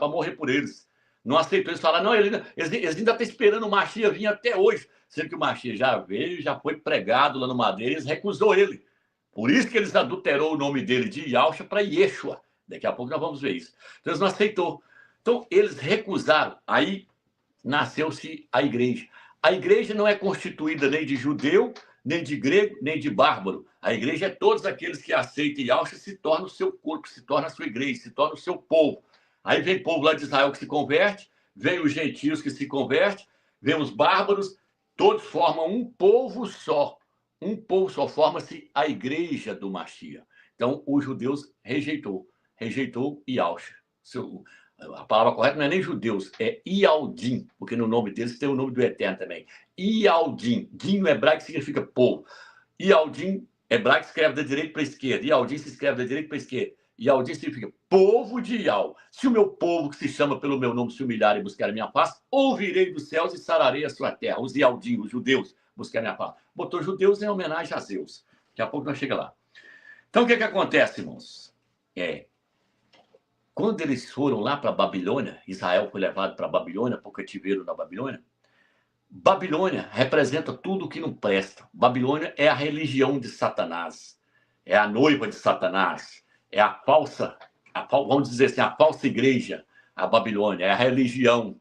para morrer por eles. Não aceitou. Eles falaram, não, eles ainda estão esperando o Mashiach vir até hoje. Sendo que o Mashiach já veio, já foi pregado lá no Madeira, eles recusou ele. Por isso que eles adulterou o nome dele de Yahshua para Yeshua. Daqui a pouco nós vamos ver isso. Então, eles não aceitou. Então, eles recusaram. Aí nasceu-se a igreja. A igreja não é constituída nem de judeu, nem de grego, nem de bárbaro. A igreja é todos aqueles que aceitam Yahshua, se torna o seu corpo, se torna a sua igreja, se torna o seu povo. Aí vem o povo lá de Israel que se converte, vem os gentios que se convertem, vem os bárbaros, todos formam um povo só. Um povo só, forma-se a igreja do Mashiach. Então, os judeus rejeitou Yahshua. A palavra correta não é nem judeus, é Ialdim, porque no nome deles tem o nome do Eterno também. Ialdim. Din no hebraico significa povo. Ialdim, hebraico escreve da direita para a esquerda. Ialdim se escreve da direita para a esquerda. Ialdim significa povo de Ial. Se o meu povo, que se chama pelo meu nome, se humilhar e buscar a minha face, ouvirei dos céus e sararei a sua terra. Os Ialdim, os judeus, buscar a minha face. Botou judeus em homenagem a Zeus. Daqui a pouco nós chegamos lá. Então, o que acontece, irmãos? Quando eles foram lá para a Babilônia, Israel foi levado para a Babilônia, para o cativeiro na Babilônia. Babilônia representa tudo que não presta. Babilônia é a religião de Satanás. É a noiva de Satanás. É a falsa, vamos dizer assim, a falsa igreja, a Babilônia. É a religião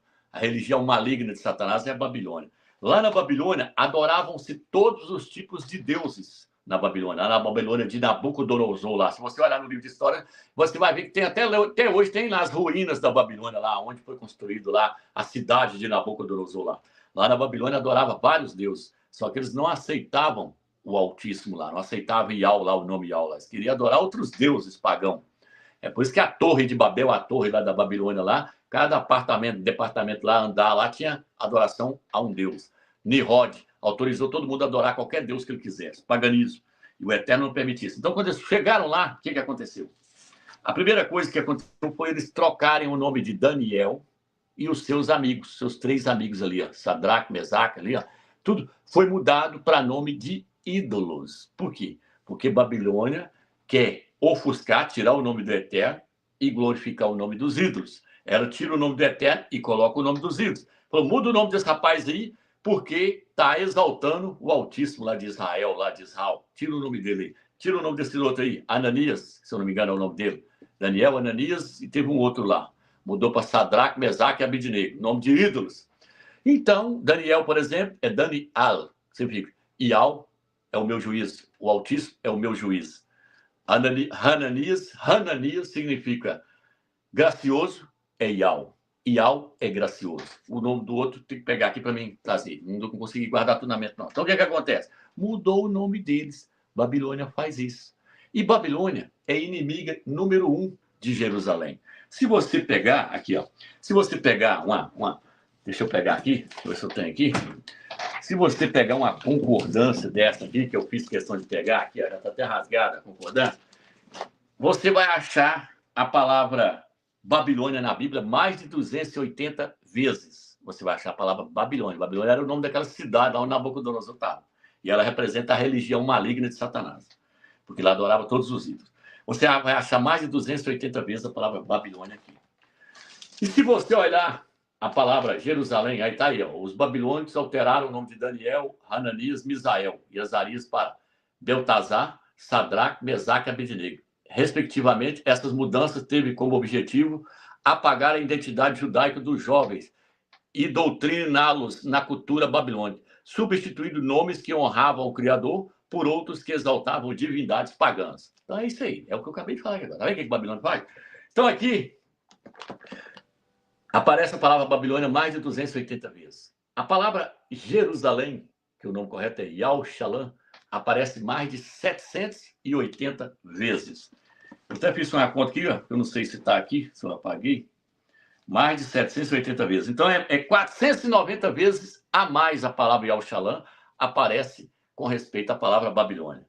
maligna de Satanás é a Babilônia. Lá na Babilônia, adoravam-se todos os tipos de deuses. Na Babilônia de Nabucodonosor lá. Se você olhar no livro de história, você vai ver que tem até hoje, tem lá as ruínas da Babilônia lá, onde foi construído lá a cidade de Nabucodonosor lá. Lá na Babilônia adorava vários deuses, só que eles não aceitavam o Altíssimo lá, não aceitavam Ial lá, o nome Ial lá. Eles queriam adorar outros deuses pagãos. É por isso que a Torre de Babel, a torre lá da Babilônia lá, cada departamento lá, andar lá, tinha adoração a um deus. Nimrod autorizou todo mundo a adorar qualquer deus que ele quisesse, paganismo. E o Eterno não permitia isso. Então, quando eles chegaram lá, o que aconteceu? A primeira coisa que aconteceu foi eles trocarem o nome de Daniel e os seus amigos, seus 3 amigos ali, ó, Sadraque, Mesaque, ali, ó, tudo foi mudado para nome de ídolos. Por quê? Porque Babilônia quer ofuscar, tirar o nome do Eterno e glorificar o nome dos ídolos. Ela tira o nome do Eterno e coloca o nome dos ídolos. Falou, muda o nome desse rapaz aí, porque está exaltando o Altíssimo lá de Israel, Tira o nome dele aí. Tira o nome desse outro aí, Ananias, se eu não me engano é o nome dele. Daniel, Ananias, e teve um outro lá. Mudou para Sadraque, Mesaque e Abidnego, nome de ídolos. Então, Daniel, por exemplo, é Danial, significa Ial é o meu juiz, o Altíssimo é o meu juiz. Hananias significa gracioso, é Ial. Ial é gracioso. O nome do outro tem que pegar aqui para mim trazer. Não consegui guardar tudo na mente, não. Então, o que acontece? Mudou o nome deles. Babilônia faz isso. E Babilônia é inimiga número 1 de Jerusalém. Se você pegar, aqui, ó. Se você pegar deixa eu pegar aqui, deixa eu ver se eu tenho aqui. Se você pegar uma concordância dessa aqui, que eu fiz questão de pegar, aqui, ó, já está até rasgada a concordância, você vai achar a palavra Babilônia na Bíblia mais de 280 vezes. Você vai achar a palavra Babilônia. Babilônia era o nome daquela cidade lá onde Nabucodonosor estava. E ela representa a religião maligna de Satanás. Porque lá adorava todos os ídolos. Você vai achar mais de 280 vezes a palavra Babilônia aqui. E se você olhar a palavra Jerusalém, aí está aí, ó, os babilônios alteraram o nome de Daniel, Hananias, Misael e Azarias para Beltazar, Sadraque, Mesaque e Abidnego. Respectivamente, essas mudanças teve como objetivo apagar a identidade judaica dos jovens e doutriná-los na cultura babilônica, substituindo nomes que honravam o Criador por outros que exaltavam divindades pagãs. Então é isso aí, é o que eu acabei de falar agora. Tá vendo o que Babilônia faz? Então aqui aparece a palavra Babilônia mais de 280 vezes. A palavra Jerusalém, que o nome correto é Yahushalã, aparece mais de 780 vezes. Eu até fiz uma conta aqui, ó, eu não sei se está aqui, se eu apaguei. Mais de 780 vezes. Então, é 490 vezes a mais a palavra Yahushalã aparece com respeito à palavra Babilônia.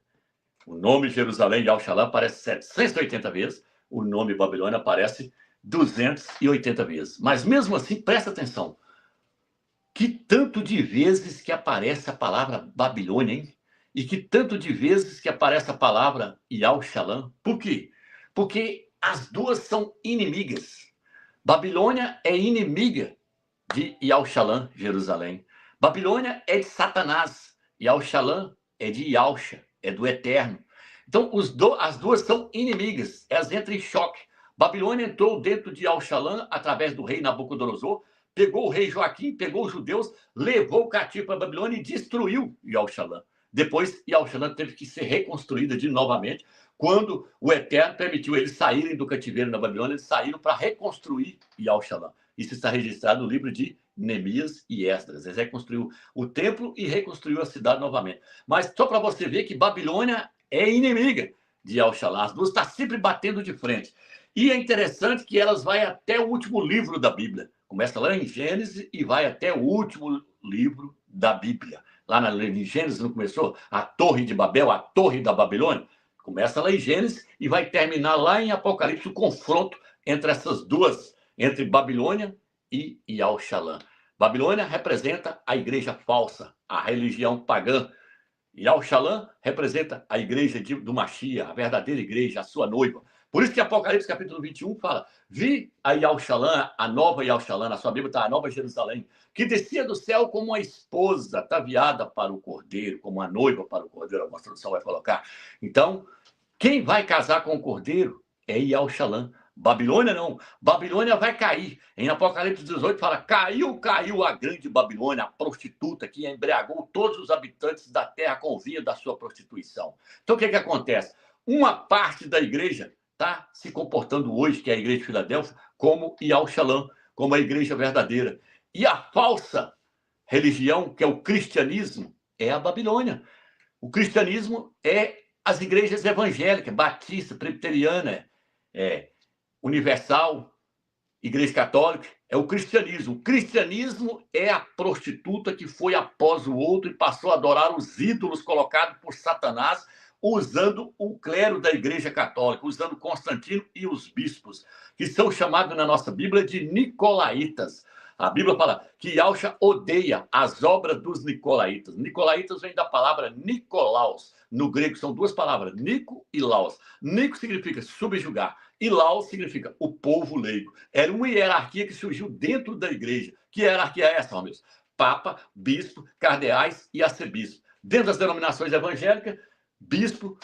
O nome Jerusalém, Yahushalã, aparece 780 vezes. O nome Babilônia aparece 280 vezes. Mas, mesmo assim, presta atenção. Que tanto de vezes que aparece a palavra Babilônia, hein? E que tanto de vezes que aparece a palavra Yahushalã. Por quê? Porque as duas são inimigas. Babilônia é inimiga de Yahushalã, Jerusalém. Babilônia é de Satanás. Yahushalã é de Yahusha, é do Eterno. Então, as duas são inimigas, elas entram em choque. Babilônia entrou dentro de Yahushalã através do rei Nabucodonosor, pegou o rei Joaquim, pegou os judeus, levou o cativo para a Babilônia e destruiu Yahushalã. Depois, Yahushalã teve que ser reconstruída novamente, quando o Eterno permitiu eles saírem do cativeiro na Babilônia, eles saíram para reconstruir Yahushalã. Isso está registrado no livro de Neemias e Esdras. Eles reconstruiu o templo e reconstruiu a cidade novamente. Mas só para você ver que Babilônia é inimiga de Yahushalã. As duas estão sempre batendo de frente. E é interessante que elas vão até o último livro da Bíblia. Começa lá em Gênesis e vai até o último livro da Bíblia. Lá em Gênesis não começou? A Torre de Babel, a Torre da Babilônia. Começa lá em Gênesis e vai terminar lá em Apocalipse, o confronto entre essas duas, entre Babilônia e Yahushalã. Babilônia representa a igreja falsa, a religião pagã. Yahushalã representa a igreja do Mashiach, a verdadeira igreja, a sua noiva. Por isso que Apocalipse capítulo 21 fala: vi a Yahushalã, a nova Yahushalã, na sua Bíblia está a nova Jerusalém, que descia do céu como uma esposa ataviada para o cordeiro, como uma noiva para o cordeiro, alguma tradução vai colocar. Então, quem vai casar com o cordeiro é Yahushalã. Babilônia não. Babilônia vai cair. Em Apocalipse 18 fala: caiu a grande Babilônia, a prostituta que embriagou todos os habitantes da terra com o vinho da sua prostituição. Então o que acontece? Uma parte da igreja está se comportando hoje, que é a igreja de Filadélfia, como Yahushalã, como a igreja verdadeira. E a falsa religião, que é o cristianismo, é a Babilônia. O cristianismo é as igrejas evangélicas, batista, presbiteriana, universal, igreja católica, é o cristianismo. O cristianismo é a prostituta que foi após o outro e passou a adorar os ídolos colocados por Satanás, usando o clero da igreja católica, usando Constantino e os bispos, que são chamados na nossa Bíblia de nicolaítas. A Bíblia fala que Yahusha odeia as obras dos nicolaítas. Nicolaítas vem da palavra Nicolaus. No grego são duas palavras, Nico e Laos. Nico significa subjugar e Laos significa o povo leigo. Era uma hierarquia que surgiu dentro da igreja. Que hierarquia é essa, meus? Papa, bispo, cardeais e arcebispo. Dentro das denominações evangélicas, bispo,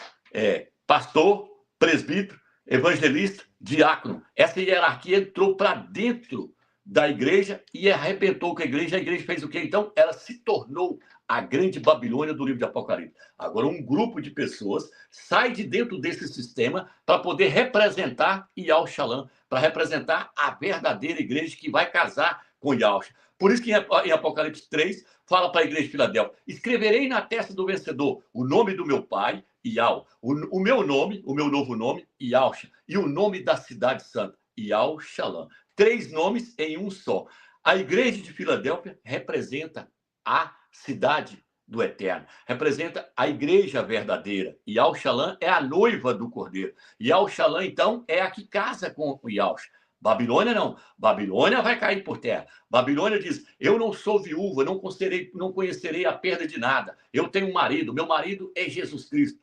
pastor, presbítero, evangelista, diácono. Essa hierarquia entrou para dentro da igreja e arrebentou com a igreja. A igreja fez o quê? Então, ela se tornou a grande Babilônia do livro de Apocalipse. Agora, um grupo de pessoas sai de dentro desse sistema para poder representar Yahushalã, para representar a verdadeira igreja que vai casar com Yahusha. Por isso que em Apocalipse 3, fala para a igreja de Filadélfia: escreverei na testa do vencedor o nome do meu pai, Yahweh, o meu nome, o meu novo nome, Yahusha, e o nome da cidade santa, Yahushalã. 3 nomes em um só. A igreja de Filadélfia representa a cidade do Eterno, representa a igreja verdadeira. Yahushalã é a noiva do Cordeiro. Yahushalã, então, é a que casa com o Yahusha. Babilônia não. Babilônia vai cair por terra. Babilônia diz: eu não sou viúva, não conhecerei a perda de nada. Eu tenho um marido, meu marido é Jesus Cristo.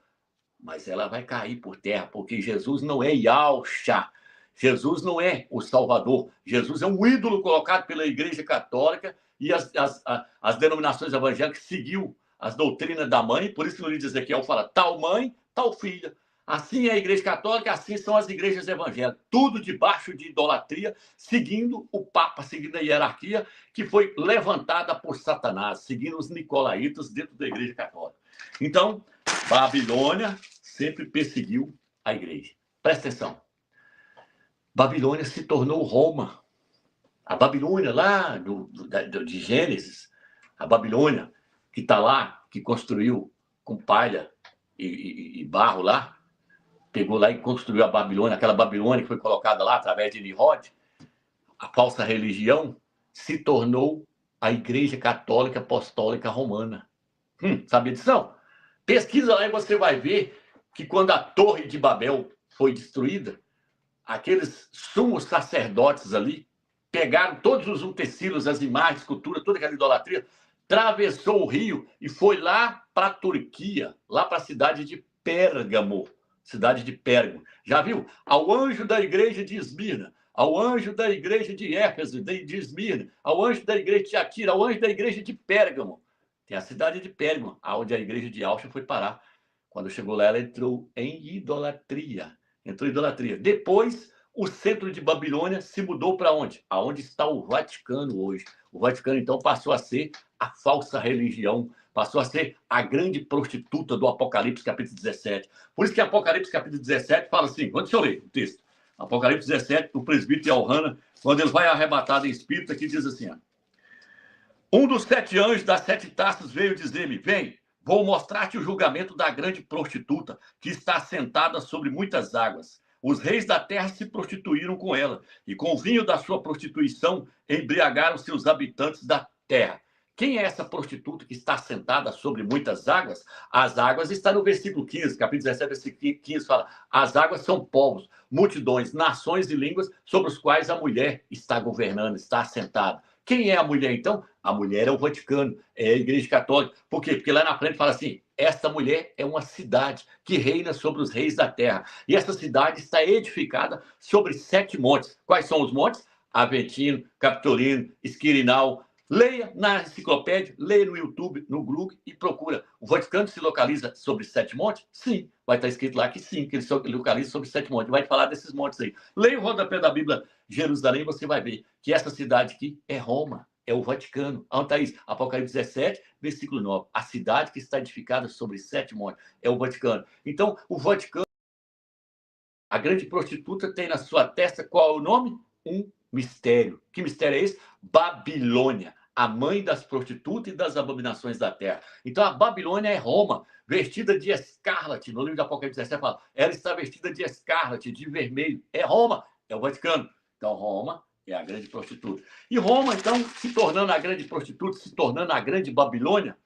Mas ela vai cair por terra, porque Jesus não é Yahusha. Jesus não é o Salvador. Jesus é um ídolo colocado pela Igreja Católica e as denominações evangélicas seguiu as doutrinas da mãe. Por isso que no livro de Ezequiel fala: tal mãe, tal filha. Assim é a Igreja Católica, assim são as igrejas evangélicas. Tudo debaixo de idolatria, seguindo o Papa, seguindo a hierarquia que foi levantada por Satanás, seguindo os nicolaítas dentro da Igreja Católica. Então, Babilônia sempre perseguiu a igreja. Presta atenção. Babilônia se tornou Roma. A Babilônia lá de Gênesis, a Babilônia que está lá, que construiu com palha e barro lá, pegou lá e construiu a Babilônia, aquela Babilônia que foi colocada lá através de Nimrod, a falsa religião, se tornou a Igreja Católica Apostólica Romana. Sabia disso não? Pesquisa lá e você vai ver que quando a Torre de Babel foi destruída, aqueles sumos sacerdotes ali pegaram todos os utensílios, as imagens, esculturas, toda aquela idolatria, atravessou o rio e foi lá para a Turquia, lá para a cidade de Pérgamo. Cidade de Pérgamo. Já viu? Ao anjo da igreja de Esmirna, ao anjo da igreja de Éfeso, de Esmirna, ao anjo da igreja de Tiatira, ao anjo da igreja de Pérgamo. Tem a cidade de Pérgamo, onde a igreja de Alcha foi parar. Quando chegou lá, ela entrou em idolatria. Entrou em idolatria. Depois, o centro de Babilônia se mudou para onde? Aonde está o Vaticano hoje. O Vaticano, então, passou a ser a falsa religião, passou a ser a grande prostituta do Apocalipse, capítulo 17. Por isso que Apocalipse, capítulo 17, fala assim, deixa eu ler o texto. Apocalipse 17, o presbítero Elhana, quando ele vai arrebatado em espírito, aqui diz assim, ó, um dos 7 anjos das 7 taças veio dizer-me, vem, vou mostrar-te o julgamento da grande prostituta, que está sentada sobre muitas águas. Os reis da terra se prostituíram com ela, e com o vinho da sua prostituição embriagaram seus habitantes da terra. Quem é essa prostituta que está sentada sobre muitas águas? As águas está no versículo 15, capítulo 17, versículo 15, fala, as águas são povos, multidões, nações e línguas sobre os quais a mulher está governando, está assentada. Quem é a mulher, então? A mulher é o Vaticano, é a Igreja Católica. Por quê? Porque lá na frente fala assim, esta mulher é uma cidade que reina sobre os reis da terra. E essa cidade está edificada sobre 7 montes. Quais são os montes? Aventino, Capitolino, Esquirinal. Leia na enciclopédia, leia no YouTube, no Google e procura. O Vaticano se localiza sobre 7 montes? Sim. Vai estar escrito lá que sim, que ele se localiza sobre 7 montes. Vai falar desses montes aí. Leia o rodapé da Bíblia Jerusalém, você vai ver que essa cidade aqui é Roma, é o Vaticano. Onde está isso? Apocalipse 17, versículo 9. A cidade que está edificada sobre 7 montes é o Vaticano. Então, o Vaticano, a grande prostituta tem na sua testa qual é o nome? Um mistério. Que mistério é esse? Babilônia, a mãe das prostitutas e das abominações da terra. Então, a Babilônia é Roma, vestida de escarlate. No livro de Apocalipse 17 fala, ela está vestida de escarlate, de vermelho. É Roma, é o Vaticano. Então, Roma é a grande prostituta. E Roma, então, se tornando a grande prostituta, se tornando a grande Babilônia,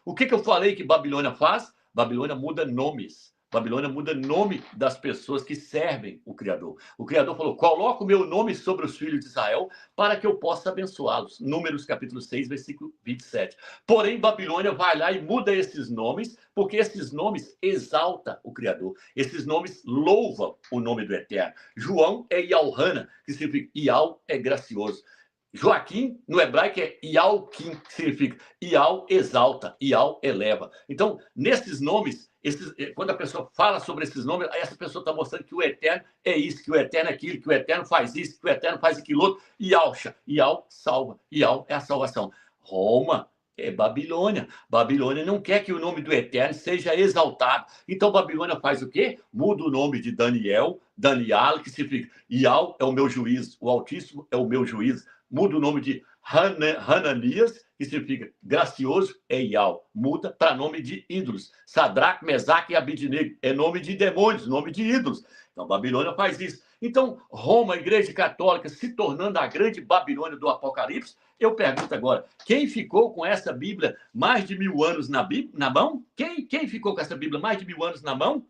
o que eu falei que Babilônia faz? Babilônia muda nomes. Babilônia muda nome das pessoas que servem o Criador. O Criador falou, coloca o meu nome sobre os filhos de Israel para que eu possa abençoá-los. Números capítulo 6, versículo 27. Porém, Babilônia vai lá e muda esses nomes, porque esses nomes exaltam o Criador. Esses nomes louvam o nome do Eterno. João é Ialhana, que significa Ial é gracioso. Joaquim, no hebraico, é Ialquim, que significa Ial exalta, Ial eleva. Então, nesses nomes, quando a pessoa fala sobre esses nomes, essa pessoa está mostrando que o Eterno é isso, que o Eterno é aquilo, que o Eterno faz isso, que o Eterno faz aquilo outro. Ialcha, Ial salva, Ial é a salvação. Roma é Babilônia. Babilônia não quer que o nome do Eterno seja exaltado. Então, Babilônia faz o quê? Muda o nome de Daniel, Daniel, que significa Ial é o meu juízo, o Altíssimo é o meu juízo. Muda o nome de Hananias, que significa gracioso, é Ial. Muda para nome de ídolos. Sadraque, Mesaque e Abidnego é nome de demônios, nome de ídolos. Então, Babilônia faz isso. Então, Roma, a Igreja Católica, se tornando a grande Babilônia do Apocalipse, eu pergunto agora, quem ficou com essa Bíblia mais de 1000 anos na mão? Quem ficou com essa Bíblia mais de 1000 anos na mão?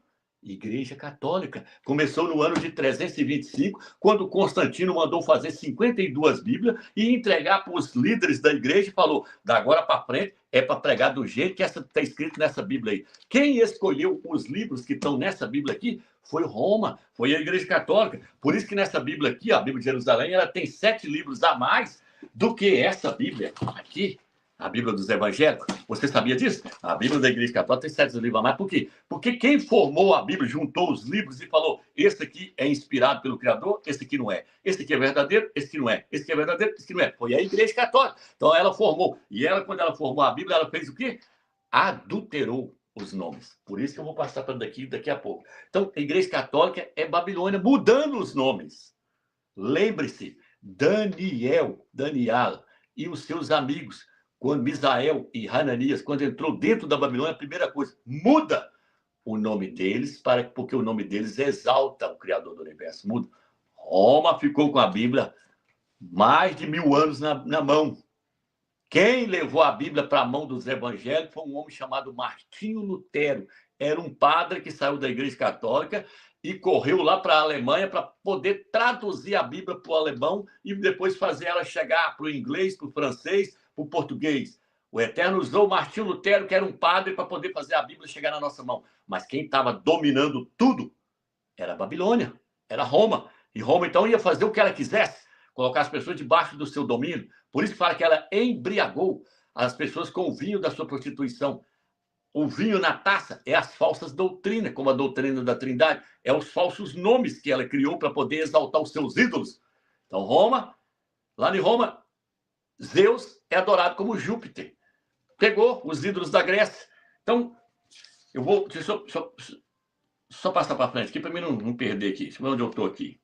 Igreja Católica. Começou no ano de 325, quando Constantino mandou fazer 52 Bíblias e entregar para os líderes da igreja e falou, da agora para frente é para pregar do jeito que está escrito nessa Bíblia aí. Quem escolheu os livros que estão nessa Bíblia aqui foi Roma, foi a Igreja Católica. Por isso que nessa Bíblia aqui, a Bíblia de Jerusalém, ela tem 7 livros a mais do que essa Bíblia aqui. A Bíblia dos Evangélicos, você sabia disso? A Bíblia da Igreja Católica tem 7 livros a mais. Por quê? Porque quem formou a Bíblia, juntou os livros e falou, esse aqui é inspirado pelo Criador, esse aqui não é. Esse aqui é verdadeiro, esse aqui não é. Esse aqui é verdadeiro, esse aqui não é. Foi a Igreja Católica. Então ela formou. E ela, quando ela formou a Bíblia, ela fez o quê? Adulterou os nomes. Por isso que eu vou passar para daqui a pouco. Então, a Igreja Católica é Babilônia, mudando os nomes. Lembre-se, Daniel e os seus amigos, quando Misael e Hananias, quando entrou dentro da Babilônia, a primeira coisa, muda o nome deles, porque o nome deles exalta o Criador do Universo. Muda. Roma ficou com a Bíblia mais de 1000 anos na mão. Quem levou a Bíblia para a mão dos evangélicos foi um homem chamado Martinho Lutero. Era um padre que saiu da Igreja Católica e correu lá para a Alemanha para poder traduzir a Bíblia para o alemão e depois fazer ela chegar para o inglês, para o francês, para o português. O Eterno usou Martinho Lutero, que era um padre, para poder fazer a Bíblia chegar na nossa mão. Mas quem estava dominando tudo era a Babilônia, era Roma. E Roma, então, ia fazer o que ela quisesse, colocar as pessoas debaixo do seu domínio. Por isso que fala que ela embriagou as pessoas com o vinho da sua prostituição. O vinho na taça é as falsas doutrinas, como a doutrina da Trindade, é os falsos nomes que ela criou para poder exaltar os seus ídolos. Então, Roma, lá em Roma, Zeus é adorado como Júpiter. Pegou os ídolos da Grécia. Então, eu vou só passar para frente aqui para mim não perder aqui. Deixa eu ver onde eu estou aqui.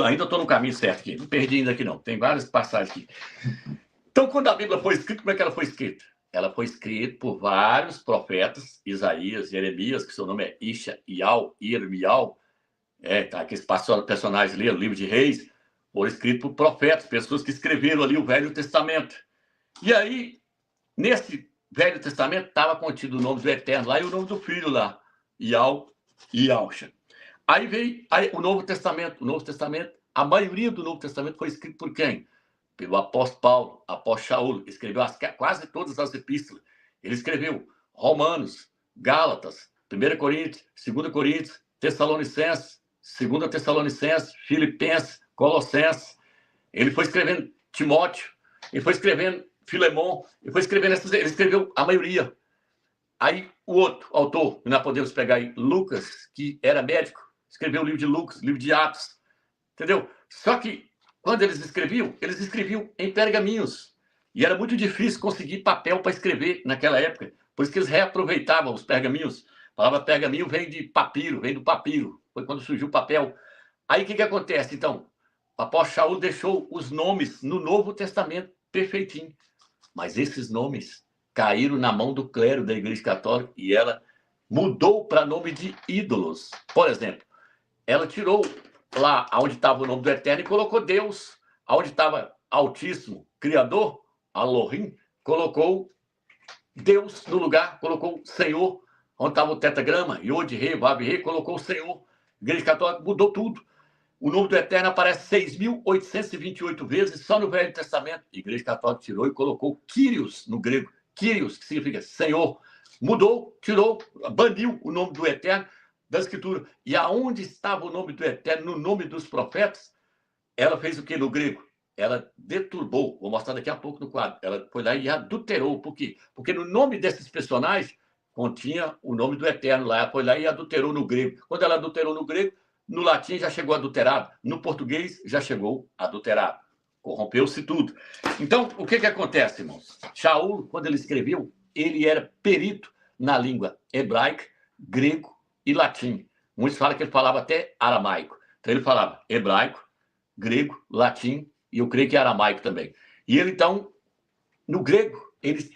Ainda estou no caminho certo aqui. Não perdi ainda aqui, não. Tem várias passagens aqui. Então, quando a Bíblia foi escrita, como é que ela foi escrita? Ela foi escrita por vários profetas, Isaías, Jeremias, que seu nome é Isha, Ial, Irmial, tá, aqueles personagens ali, o livro de Reis, foram escritos por profetas, pessoas que escreveram ali o Velho Testamento. E aí, nesse Velho Testamento, estava contido o nome do Eterno lá e o nome do Filho lá, Ial e Ialcha. Aí veio o Novo Testamento. O Novo Testamento, a maioria do Novo Testamento foi escrito por quem? Pelo apóstolo Paulo, apóstolo Shaul, escreveu quase todas as epístolas. Ele escreveu Romanos, Gálatas, 1 Coríntios, 2 Coríntios, Tessalonicenses, 2 Tessalonicenses, Filipenses, Colossenses. Ele foi escrevendo Timóteo, ele foi escrevendo Filemon, ele foi escrevendo ele escreveu a maioria. Aí o outro autor, nós podemos pegar aí, Lucas, que era médico, escreveu o livro de Lucas, livro de Atos, entendeu? Só que quando eles escreviam em pergaminhos. E era muito difícil conseguir papel para escrever naquela época. Por isso que eles reaproveitavam os pergaminhos. A palavra pergaminho vem de papiro, vem do papiro. Foi quando surgiu o papel. Aí o que acontece, então? O apóstolo Shaul deixou os nomes no Novo Testamento perfeitinho. Mas esses nomes caíram na mão do clero da Igreja Católica e ela mudou para nome de ídolos. Por exemplo, ela tirou lá onde estava o nome do Eterno e colocou Deus. Onde estava Altíssimo, Criador, Elohim, colocou Deus no lugar, colocou Senhor. Onde estava o tetragrama, Yod, Rei, Vav, Rei, colocou o Senhor. A Igreja Católica mudou tudo. O nome do Eterno aparece 6.828 vezes só no Velho Testamento. A Igreja Católica tirou e colocou Kyrios no grego. Kyrios, que significa Senhor. Mudou, tirou, baniu o nome do Eterno da Escritura. E aonde estava o nome do Eterno, no nome dos profetas, ela fez o que no grego? Ela deturbou, vou mostrar daqui a pouco no quadro. Ela foi lá e adulterou. Por quê? Porque no nome desses personagens continha o nome do Eterno lá. Ela foi lá e adulterou no grego. Quando ela adulterou no grego, no latim já chegou adulterado. No português já chegou adulterado. Corrompeu-se tudo. Então, o que acontece, irmãos? Shaul, quando ele escreveu, ele era perito na língua hebraica, grego e latim. Muitos falam que ele falava até aramaico. Então, ele falava hebraico, grego, latim e eu creio que aramaico também. E ele, então, no grego,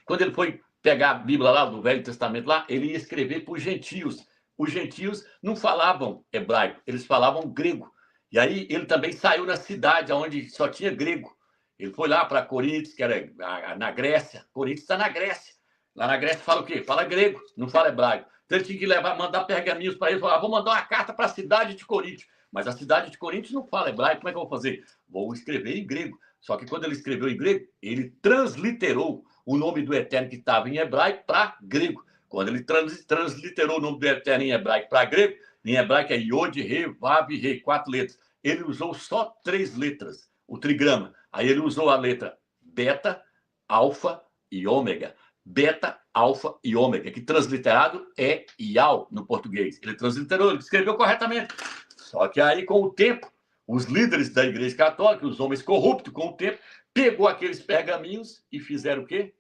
quando ele foi pegar a Bíblia lá, do Velho Testamento lá, ele ia escrever para os gentios. Os gentios não falavam hebraico, eles falavam grego. E aí ele também saiu na cidade onde só tinha grego. Ele foi lá para Corinto, que era na Grécia. Corinto está na Grécia. Lá na Grécia fala o quê? Fala grego, não fala hebraico. Então ele tinha que mandar pergaminhos para ele. Falar, vou mandar uma carta para a cidade de Corinto. Mas a cidade de Corinto não fala hebraico. Como é que eu vou fazer? Vou escrever em grego. Só que quando ele escreveu em grego, ele transliterou o nome do Eterno que estava em hebraico para grego. Quando ele transliterou o nome do Eterno em hebraico para grego, em hebraico é Yod, Re, Vav, Re, 4 letras. Ele usou só 3 letras, o trigrama. Aí ele usou a letra beta, alfa e ômega. Beta, alfa e ômega, que transliterado é Ial no português. Ele transliterou, ele escreveu corretamente. Só que aí, com o tempo, os líderes da Igreja Católica, os homens corruptos, com o tempo, pegou aqueles pergaminhos e fizeram o quê?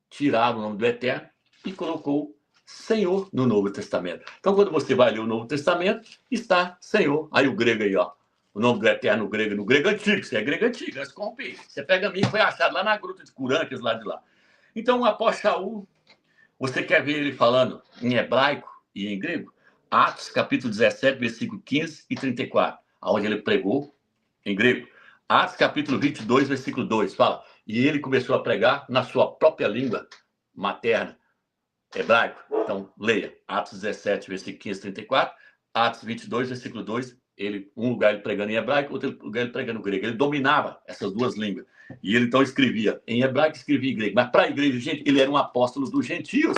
Tiraram o nome do Eterno e colocou Senhor no Novo Testamento. Então, quando você vai ler o Novo Testamento, está Senhor. Aí o grego aí, ó. O nome do Eterno no grego antigo. Isso é grego antigo, é corrompido. Você pergaminho foi achado lá na gruta de Curancas, lá de lá. Então, o apóstolo Shaul, você quer ver ele falando em hebraico e em grego? Atos, capítulo 17, versículo 15 e 34, onde ele pregou em grego. Atos, capítulo 22, versículo 2, fala, e ele começou a pregar na sua própria língua materna, hebraico. Então, leia. Atos 17, versículo 15 e 34, Atos 22, versículo 2, um lugar ele pregando em hebraico, outro lugar ele pregando em grego. Ele dominava essas duas línguas. E ele, então, escrevia em hebraico e escrevia em grego. Mas para a igreja, gente, ele era um apóstolo dos gentios.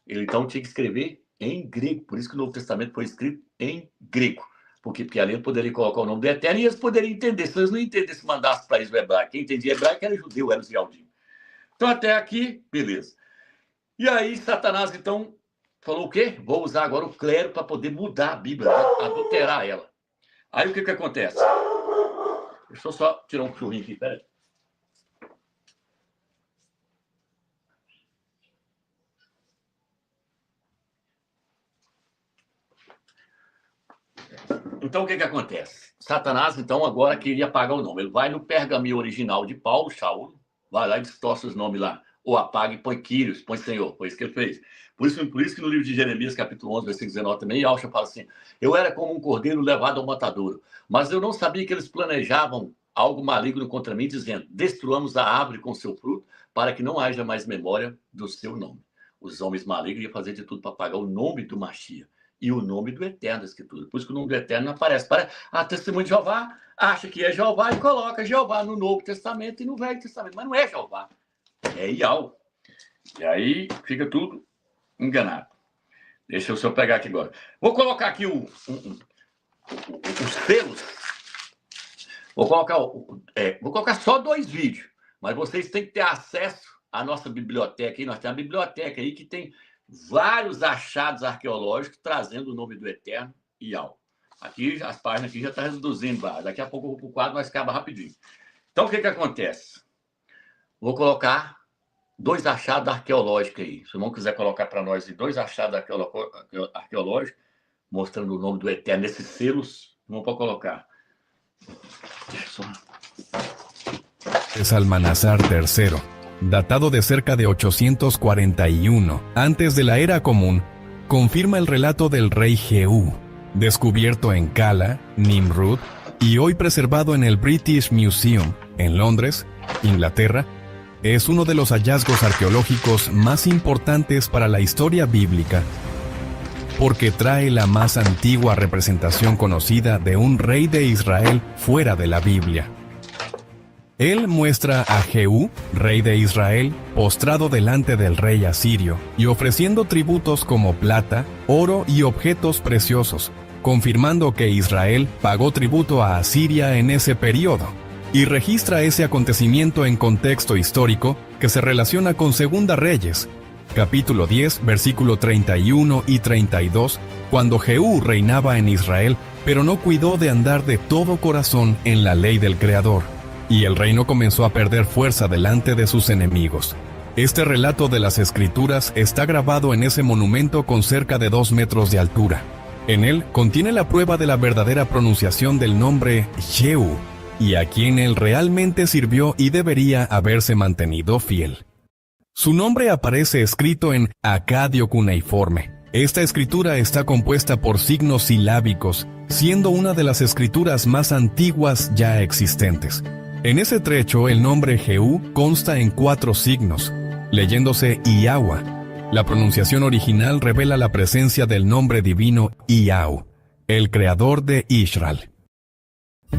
Ele, então, tinha que escrever em grego. Por isso que o Novo Testamento foi escrito em grego. porque ali ele poderia colocar o nome do Eterno e eles poderiam entender. Se eles não entendessem, mandasse para eles o hebraico. Quem entendia hebraico era judeu, era os Yaldim. Então, até aqui, beleza. E aí, Satanás, então, falou o quê? Vou usar agora o clero para poder mudar a Bíblia, né? Adulterar ela. Aí, o que acontece? Deixa eu só tirar um churrinho aqui, peraí. Então, o que acontece? Satanás, então, agora queria apagar o nome. Ele vai no pergaminho original de Paulo, Saulo, vai lá e distorce os nomes lá. Ou apaga e põe Quírios, põe Senhor. Foi isso que ele fez. Por isso que no livro de Jeremias, capítulo 11, versículo 19 também, Yahshua fala assim, eu era como um cordeiro levado ao matadouro, mas eu não sabia que eles planejavam algo maligno contra mim, dizendo, destruamos a árvore com seu fruto, para que não haja mais memória do seu nome. Os homens malignos iam fazer de tudo para apagar o nome do Mashiach e o nome do Eterno da Escritura. Por isso que o nome do Eterno não aparece. A testemunha de Jeová acha que é Jeová e coloca Jeová no Novo Testamento e no Velho Testamento. Mas não é Jeová, é Yahweh. E aí fica tudo enganado. Deixa eu só pegar aqui agora. Vou colocar aqui os selos. Vou colocar só 2 vídeos. Mas vocês têm que ter acesso à nossa biblioteca. Nós temos uma biblioteca aí que tem vários achados arqueológicos trazendo o nome do Eterno e Yahweh. Aqui, as páginas aqui já estão reduzindo. Daqui a pouco eu vou para o quadro, mas acaba rapidinho. Então, o que acontece? Vou colocar 2 achados arqueológicos aí. Se o irmão quiser colocar para nós 2 achados arqueológicos, mostrando o nome do Eterno nesses selos, não pode colocar. Deixa eu só... Salmanasar III, datado de cerca de 841 antes de la era común, confirma el relato del rey Jehú, descubierto en Cala, Nimrud y hoy preservado en el British Museum, en Londres, Inglaterra. Es uno de los hallazgos arqueológicos más importantes para la historia bíblica, porque trae la más antigua representación conocida de un rey de Israel fuera de la Biblia. Él muestra a Jehú, rey de Israel, postrado delante del rey asirio y ofreciendo tributos como plata, oro y objetos preciosos, confirmando que Israel pagó tributo a Asiria en ese periodo, y registra ese acontecimiento en contexto histórico que se relaciona con Segunda Reyes, capítulo 10, versículo 31 y 32, cuando Jehú reinaba en Israel, pero no cuidó de andar de todo corazón en la ley del Creador, y el reino comenzó a perder fuerza delante de sus enemigos. Este relato de las Escrituras está grabado en ese monumento con cerca de 2 metros de altura. En él contiene la prueba de la verdadera pronunciación del nombre Jehú, y a quien él realmente sirvió y debería haberse mantenido fiel. Su nombre aparece escrito en acadio cuneiforme. Esta escritura está compuesta por signos silábicos, siendo una de las escrituras más antiguas ya existentes. En ese trecho, el nombre Jehú consta en 4 signos, leyéndose Yahweh. La pronunciación original revela la presencia del nombre divino Yahweh, el creador de Israel.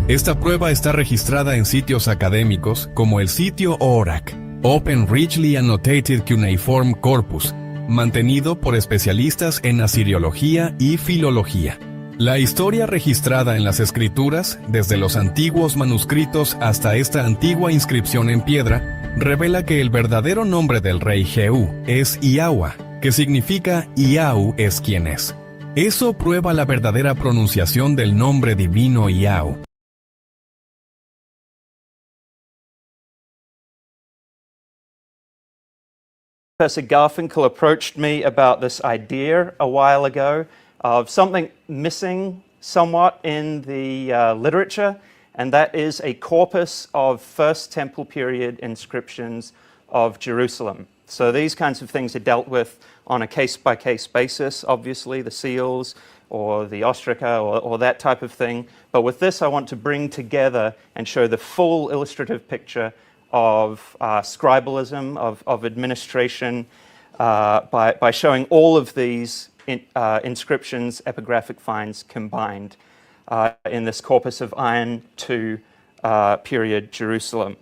Esta prueba está registrada en sitios académicos como el sitio ORAC, Open Richly Annotated Cuneiform Corpus, mantenido por especialistas en asiriología y filología. La historia registrada en las escrituras, desde los antiguos manuscritos hasta esta antigua inscripción en piedra, revela que el verdadero nombre del rey Jehú es Yahweh, que significa Yahweh es quien es. Eso prueba la verdadera pronunciación del nombre divino Yahweh. Professor Garfinkel approached me about this idea a while ago of something missing somewhat in the literature, and that is a corpus of First Temple period inscriptions of Jerusalem. So these kinds of things are dealt with on a case-by-case basis, obviously, the seals or the ostraca or that type of thing. But with this, I want to bring together and show the full illustrative picture of scribalism, of administration, by showing all of these inscriptions, epigraphic finds combined in this corpus of Iron II period Jerusalem.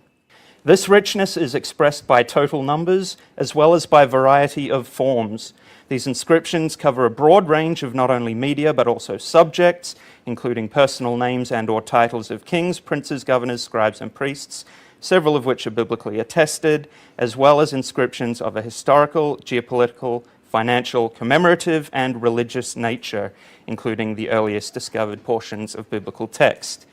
This richness is expressed by total numbers as well as by variety of forms. These inscriptions cover a broad range of not only media but also subjects, including personal names and or titles of kings, princes, governors, scribes and priests, several of which are biblically attested, as well as inscriptions of a historical, geopolitical, financial, commemorative and religious nature, including the earliest discovered portions of biblical text.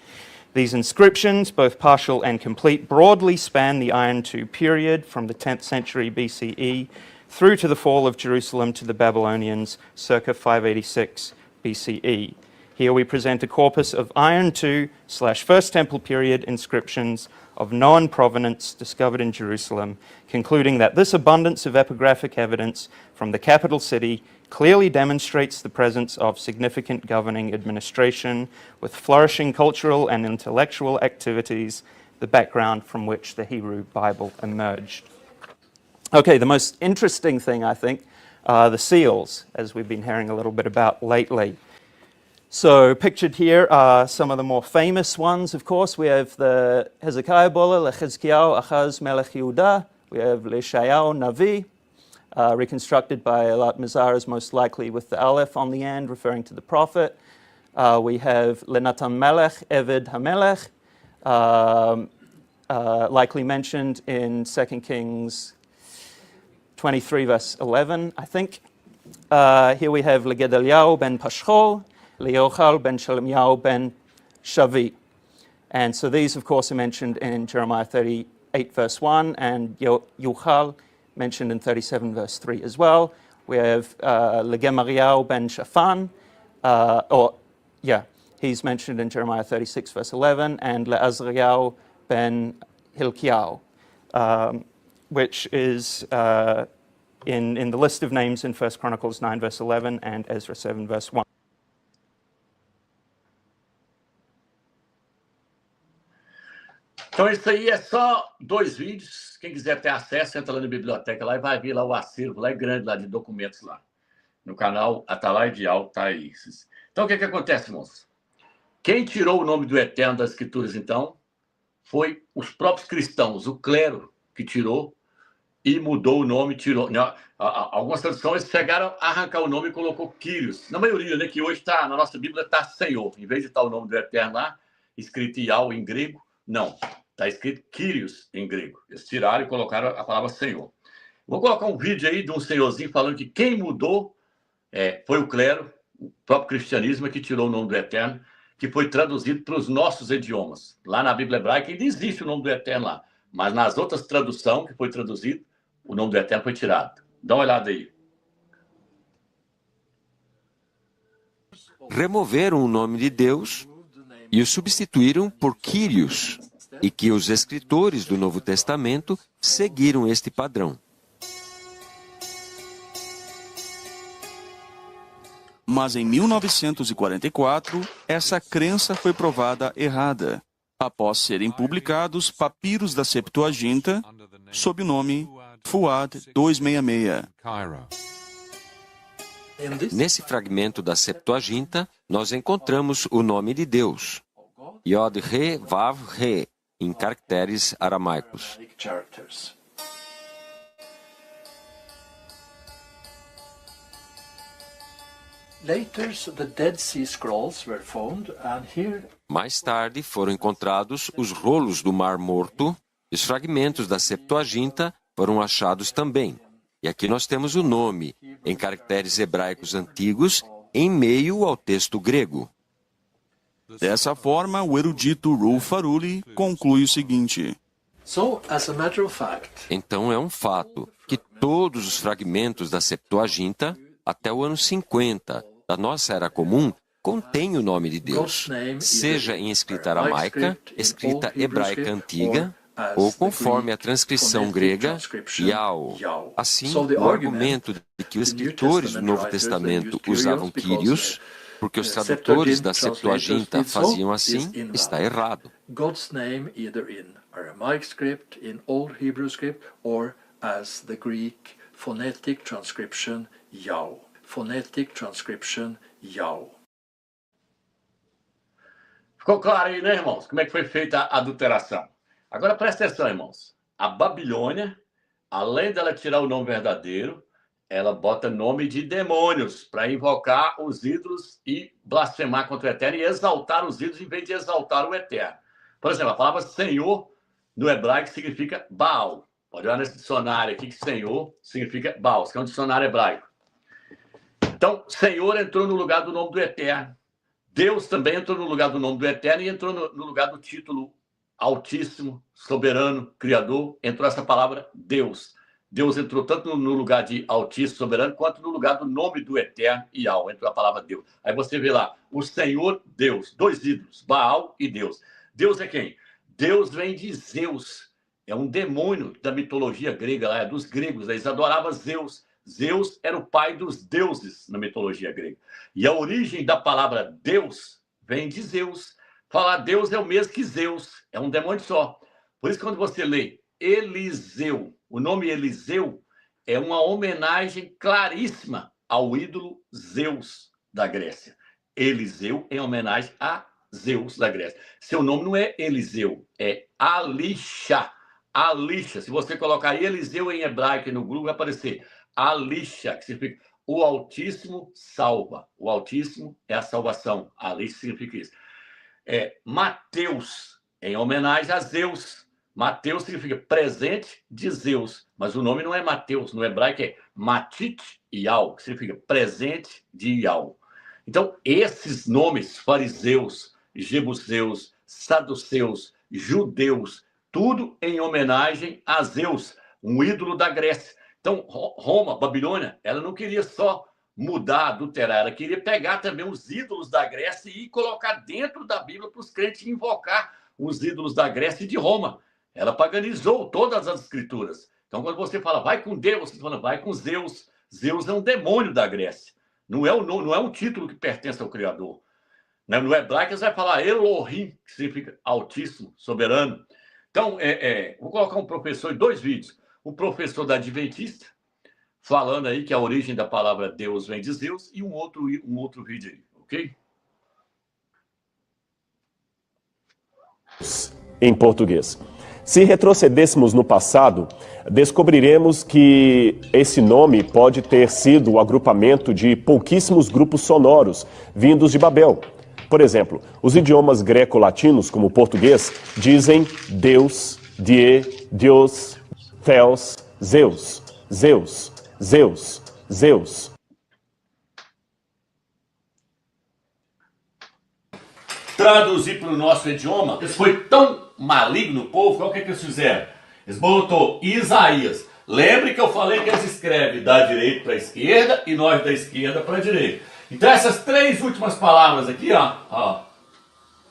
These inscriptions, both partial and complete, broadly span the Iron II period from the 10th century BCE through to the fall of Jerusalem to the Babylonians circa 586 BCE. Here we present a corpus of Iron II/First Temple period inscriptions of known provenance discovered in Jerusalem, concluding that this abundance of epigraphic evidence from the capital city clearly demonstrates the presence of significant governing administration with flourishing cultural and intellectual activities, the background from which the Hebrew Bible emerged. Okay, the most interesting thing, I think, are the seals, as we've been hearing a little bit about lately. So pictured here are some of the more famous ones, of course. We have the Hezekiah Bola, LeChizkiyahu Achaz Melech Yehuda. We have Leshayahu Navi, reconstructed by Elat Mizrahi, most likely with the Aleph on the end, referring to the prophet. We have Lenatan Melech, Eved HaMelech, likely mentioned in 2 Kings 23, verse 11, I think. Here we have Legedaliyahu ben Pashchor, Leochal ben Shalomyahu ben Shavi. And so these, of course, are mentioned in Jeremiah 38, verse 1, and Yuchal mentioned in 37, verse 3 as well. We have Legemariyahu ben Shaphan, he's mentioned in Jeremiah 36, verse 11, and Leazariyahu ben Hilkiyahu, which is in the list of names in 1 Chronicles 9, verse 11, and Ezra 7, verse 1. Então, isso aí é só 2 vídeos. Quem quiser ter acesso, entra lá na biblioteca lá e vai ver lá o acervo, lá é grande, lá de documentos lá. No canal Atalai de Altaíces. Então, o que acontece, irmãos? Quem tirou o nome do Eterno das Escrituras, então, foi os próprios cristãos, o clero que tirou e mudou o nome, tirou. Algumas traduções chegaram a arrancar o nome e colocou Kyrios. Na maioria, né, que hoje está na nossa Bíblia, está Senhor. Em vez de estar o nome do Eterno lá, escrito Yahweh em grego, não. Está escrito Kyrios em grego. Eles tiraram e colocaram a palavra Senhor. Vou colocar um vídeo aí de um senhorzinho falando que quem mudou foi o clero, o próprio cristianismo que tirou o nome do Eterno, que foi traduzido para os nossos idiomas. Lá na Bíblia hebraica ainda existe o nome do Eterno lá, mas nas outras traduções que foi traduzido, o nome do Eterno foi tirado. Dá uma olhada aí. Removeram o nome de Deus e o substituíram por Kyrios, e que os escritores do Novo Testamento seguiram este padrão. Mas em 1944, essa crença foi provada errada, após serem publicados papiros da Septuaginta sob o nome Fuad 266. Nesse fragmento da Septuaginta, nós encontramos o nome de Deus, Yod-He-Vav-He, em caracteres aramaicos. Mais tarde foram encontrados os rolos do Mar Morto, e os fragmentos da Septuaginta foram achados também. E aqui nós temos o nome, em caracteres hebraicos antigos, em meio ao texto grego. Dessa forma, o erudito Rul Faruli conclui o seguinte: Então é um fato que todos os fragmentos da Septuaginta, até o ano 50 da nossa Era Comum, contêm o nome de Deus, seja em escrita aramaica, escrita hebraica antiga, ou conforme a transcrição grega, Yao. Assim, o argumento de que os escritores do Novo Testamento usavam Kyrios, porque os tradutores da Septuaginta faziam assim, está errado. God's name either in Aramaic script, in Old Hebrew script, or as the Greek phonetic transcription Yao. Phonetic transcription Yao. Ficou claro aí, né, irmãos? Como é que foi feita a adulteração? Agora presta atenção, irmãos. A Babilônia, além dela tirar o nome verdadeiro, ela bota nome de demônios para invocar os ídolos e blasfemar contra o Eterno e exaltar os ídolos em vez de exaltar o Eterno. Por exemplo, a palavra Senhor no hebraico significa Baal. Pode olhar nesse dicionário aqui que Senhor significa Baal, que é um dicionário hebraico. Então, Senhor entrou no lugar do nome do Eterno. Deus também entrou no lugar do nome do Eterno e entrou no lugar do título Altíssimo, Soberano, Criador. Entrou essa palavra Deus. Deus entrou tanto no lugar de Altíssimo, Soberano, quanto no lugar do nome do Eterno, Yahweh. Entrou a palavra Deus. Aí você vê lá, o Senhor Deus, dois ídolos, Baal e Deus. Deus é quem? Deus vem de Zeus. É um demônio da mitologia grega, lá, dos gregos. Eles adoravam Zeus. Zeus era o pai dos deuses na mitologia grega. E a origem da palavra Deus vem de Zeus. Falar Deus é o mesmo que Zeus. É um demônio só. Por isso, quando você lê Eliseu, o nome Eliseu é uma homenagem claríssima ao ídolo Zeus da Grécia. Eliseu em homenagem a Zeus da Grécia. Seu nome não é Eliseu, é Alisha. Alisha. Se você colocar Eliseu em hebraico no Google, vai aparecer Alisha, que significa o Altíssimo salva. O Altíssimo é a salvação. Alisha significa isso. Mateus, em homenagem a Zeus. Mateus significa presente de Zeus, mas o nome não é Mateus, no hebraico é Matit Yal, que significa presente de Yal. Então, esses nomes, fariseus, jebuseus, saduceus, judeus, tudo em homenagem a Zeus, um ídolo da Grécia. Então, Roma, Babilônia, ela não queria só mudar, adulterar, ela queria pegar também os ídolos da Grécia e colocar dentro da Bíblia para os crentes invocar os ídolos da Grécia e de Roma. Ela paganizou todas as escrituras. Então, quando você fala, vai com Deus, você fala, vai com Zeus. Zeus é um demônio da Grécia. Não é um título que pertence ao Criador. No hebraico, você vai falar Elohim, que significa Altíssimo, Soberano. Então, vou colocar um professor em 2 vídeos. O professor da Adventista, falando aí que a origem da palavra Deus vem de Zeus, e um outro vídeo aí, ok? Em português. Se retrocedêssemos no passado, descobriremos que esse nome pode ter sido o agrupamento de pouquíssimos grupos sonoros vindos de Babel. Por exemplo, os idiomas greco-latinos, como o português, dizem Deus, Die, Deus, Theos, Zeus, Zeus, Zeus, Zeus. Traduzir para o nosso idioma, isso foi tão maligno o povo, o que eles fizeram? Eles botou Isaías. Lembre que eu falei que eles escrevem da direita para a esquerda e nós da esquerda para a direita. Então essas 3 últimas palavras aqui, ó,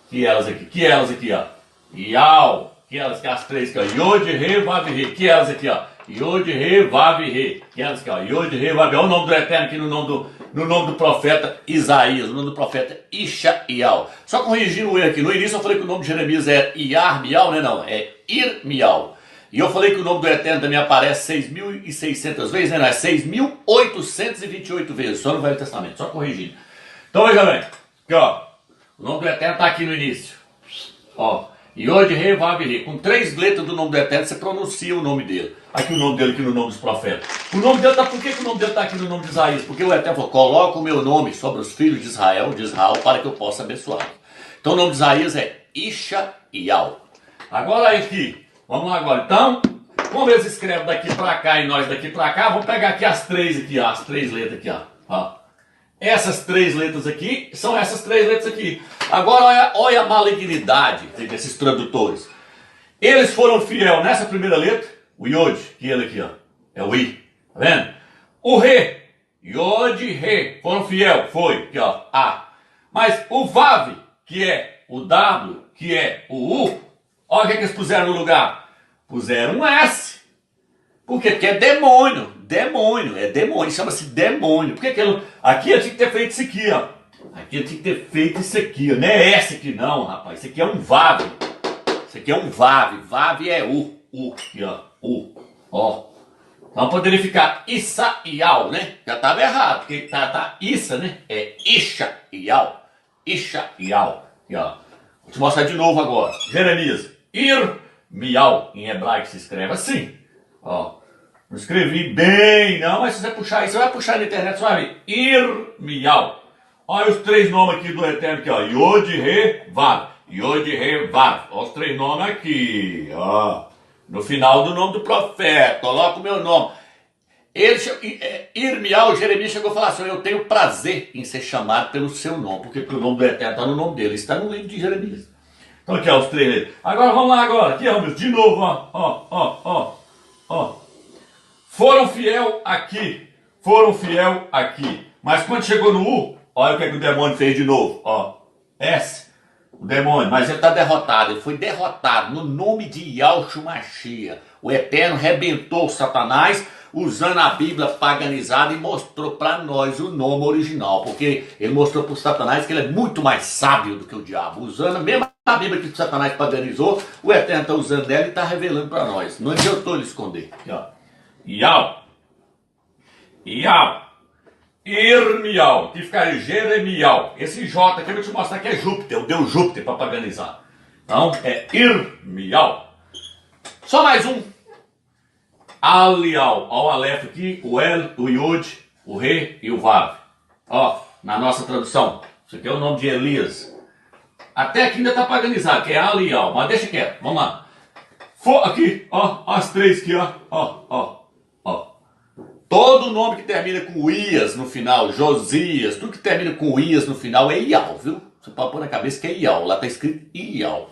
que elas aqui, ó, Yau, que elas, as 3 aqui, ó, Yod, Re, Vav, Re, que elas aqui, ó, Yod, Re, Vav, Re, que elas aqui, ó, Yod, Re, Vav, olha o nome do Eterno aqui no nome do profeta Isaías, no nome do profeta Ishael. Só corrigindo o erro aqui, no início eu falei que o nome de Jeremias é Iarmial, né? Não, é Irmial. E eu falei que o nome do Eterno também aparece 6.600 vezes, né? Não, é 6.828 vezes, só no Velho Testamento, só corrigindo. Então veja bem, aqui ó, o nome do Eterno está aqui no início. Ó, Yod, Re, Vav, Re. Com 3 letras do nome do Eterno, você pronuncia o nome dele. Aqui o nome dele, aqui no nome dos profetas. O nome dele tá, por que o nome dele está aqui no nome de Isaías? Porque o Eterno falou, coloca o meu nome sobre os filhos de Israel, para que eu possa abençoar. Então o nome de Isaías é Ishael. Agora aqui, vamos lá agora. Então, como eles escrevem daqui para cá e nós daqui para cá, vamos pegar aqui as 3 aqui, ó, as 3 letras aqui, ó. Essas 3 letras aqui são essas 3 letras aqui. Agora olha a malignidade desses tradutores. Eles foram fiel nessa primeira letra, o Yod, que ele aqui, ó, é o I, tá vendo? O Re, Yod, Re, foram fiel, foi, aqui ó, A. Mas o Vav, que é o W, que é o U, olha o que eles puseram no lugar. Puseram um S. Por quê? Porque é demônio, chama-se demônio. Por que aqui eu tinha que ter feito isso aqui, ó. Aqui eu tinha que ter feito isso aqui, ó. Não é S aqui não, rapaz, isso aqui é um Vav. Isso aqui é um Vav, Vav é U, aqui ó, U, ó. Então poderia ficar Isaíal, né? Já estava errado, porque tá Issa, né? É Ishael. Aqui, ó. Vou te mostrar de novo agora. Jeremias. Irmial, em hebraico se escreve assim. Ó. Não escrevi bem, não, mas se você puxar aí, você vai puxar na internet, você vai ver. Irmial. Olha os 3 nomes aqui do Eterno aqui, ó. Yod, Re, Vav. Yod, Re, Vav. Olha os 3 nomes aqui, ó. No final do nome do profeta, coloca o meu nome. Irmial, Jeremias chegou a falar assim: eu tenho prazer em ser chamado pelo seu nome, porque o nome do Eterno está no nome dele, está no livro de Jeremias. Então aqui, ó, os 3. Agora vamos lá agora, aqui, ó, de novo, ó. Foram fiel aqui, mas quando chegou no U, olha o que o demônio fez de novo, ó. S, o demônio, mas ele está derrotado, ele foi derrotado no nome de Yahshua Mashiach. O Eterno rebentou Satanás usando a Bíblia paganizada e mostrou para nós o nome original, porque ele mostrou para o Satanás que ele é muito mais sábio do que o diabo, usando a mesma Bíblia que o Satanás paganizou, o Eterno está usando ela e está revelando para nós. Não adiantou ele esconder. Aqui, ó. Irmial, que ficaria Jeremial. Esse J aqui eu vou te mostrar que é Júpiter, o Deus Júpiter para paganizar. Então é Irmial. Só mais um. Alial, ó, o Aleph aqui, o El, o Yud, o Re e o Vav. Ó, na nossa tradução, isso aqui é o nome de Elias. Até aqui ainda está paganizado, que é Alial, mas deixa quieto, vamos lá. Aqui, ó, as 3 aqui, ó. Todo nome que termina com Ias no final, Josias, tudo que termina com Ias no final é Ial, viu? Você pode pôr na cabeça que é Ial, lá está escrito Ial.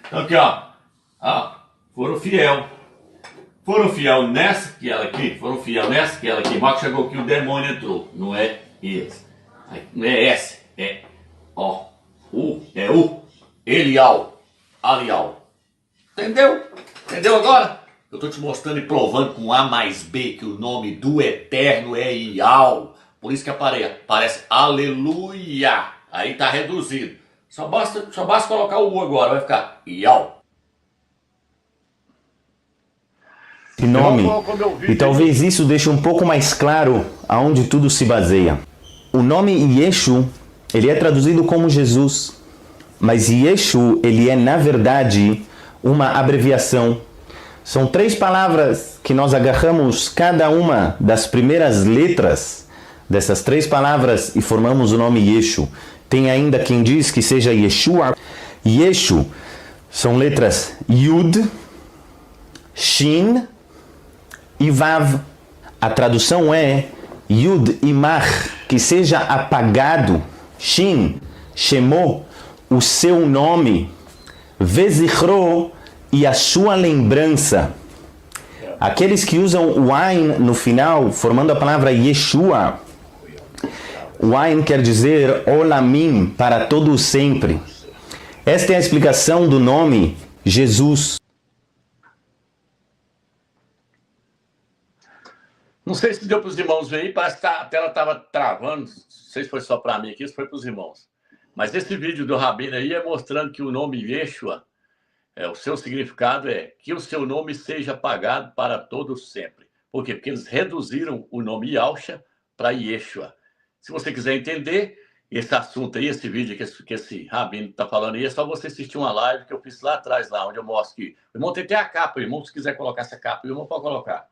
Então aqui, ó, foram fiel nessa que ela aqui, mas chegou aqui o demônio entrou, não é esse, não é S, é ó, é U, Elial, Alial, entendeu? Entendeu agora? Eu estou te mostrando e provando com A mais B que o nome do Eterno é Ial, por isso que aparece Aleluia, aí está reduzido, só basta colocar o U agora, vai ficar Ial. Nome, e talvez isso deixe um pouco mais claro aonde tudo se baseia. O nome Yeshu, ele é traduzido como Jesus, mas Yeshu, ele é na verdade uma abreviação. São 3 palavras que nós agarramos cada uma das primeiras letras dessas 3 palavras e formamos o nome Yeshu. Tem ainda quem diz que seja Yeshua. Yeshu são letras Yud, Shin e Vav. A tradução é Yud Imar, que seja apagado. Shin, Shemo, o seu nome. Vezichro, e a sua lembrança. Aqueles que usam o Ain no final, formando a palavra Yeshua. O Ain quer dizer Olamim, para todo sempre. Esta é a explicação do nome Jesus. Não sei se deu para os irmãos ver aí, parece que a tela estava travando, não sei se foi só para mim aqui, se foi para os irmãos. Mas esse vídeo do Rabino aí é mostrando que o nome Yeshua, o seu significado é que o seu nome seja apagado para todo sempre. Por quê? Porque eles reduziram o nome Yahshua para Yeshua. Se você quiser entender esse assunto aí, esse vídeo que esse Rabino está falando aí, é só você assistir uma live que eu fiz lá atrás, lá onde eu mostro que... O irmão tem até a capa, o irmão, se quiser colocar essa capa, o irmão pode colocar.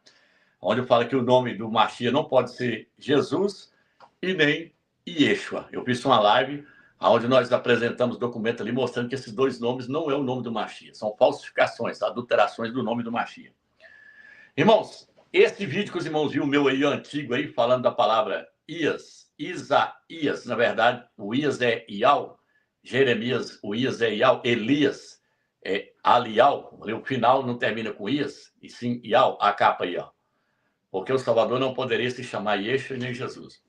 Onde eu falo que o nome do Mashiach não pode ser Jesus e nem Yeshua. Eu fiz uma live onde nós apresentamos documento ali mostrando que esses 2 nomes não é o nome do Mashiach, são falsificações, adulterações do nome do Mashiach. Irmãos, esse vídeo que os irmãos viram meu aí, antigo aí, falando da palavra Isaías, na verdade, o Ias é Ial, Jeremias, o Ias é Ial, Elias é Alial, o final não termina com Ias, e sim Ial, a capa aí, ó. Porque o Salvador não poderia se chamar Yeshua nem Jesus.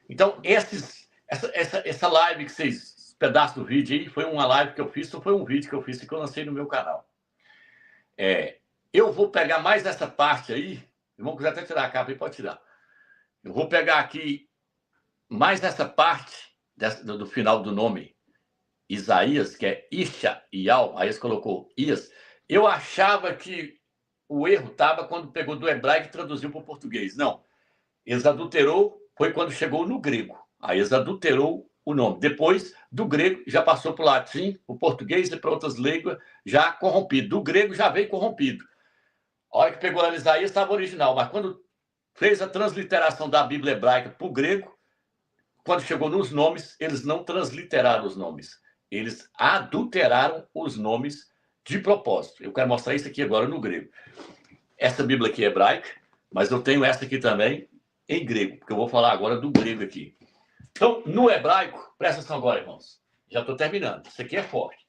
Então, essa live que vocês, pedaço do vídeo aí, foi uma live que eu fiz, ou foi um vídeo que eu fiz que eu lancei no meu canal. Eu vou pegar mais essa parte aí, irmão, quiser até tirar a capa aí, pode tirar. Eu vou pegar aqui mais essa parte do final do nome Isaías, que é Isha, Ial, aí eles colocou Ias. Eu achava que o erro estava quando pegou do hebraico e traduziu para o português. Não. Eles adulterou, foi quando chegou no grego. Aí eles adulterou o nome. Depois, do grego, já passou para o latim, o português e para outras línguas, já corrompido. Do grego já veio corrompido. A hora que pegou lá em Isaías estava original, mas quando fez a transliteração da Bíblia hebraica para o grego, quando chegou nos nomes, eles não transliteraram os nomes. Eles adulteraram os nomes de propósito. Eu quero mostrar isso aqui agora no grego. Essa Bíblia aqui é hebraica, mas eu tenho essa aqui também em grego, porque eu vou falar agora do grego aqui. Então, no hebraico, presta atenção agora, irmãos. Já estou terminando. Isso aqui é forte.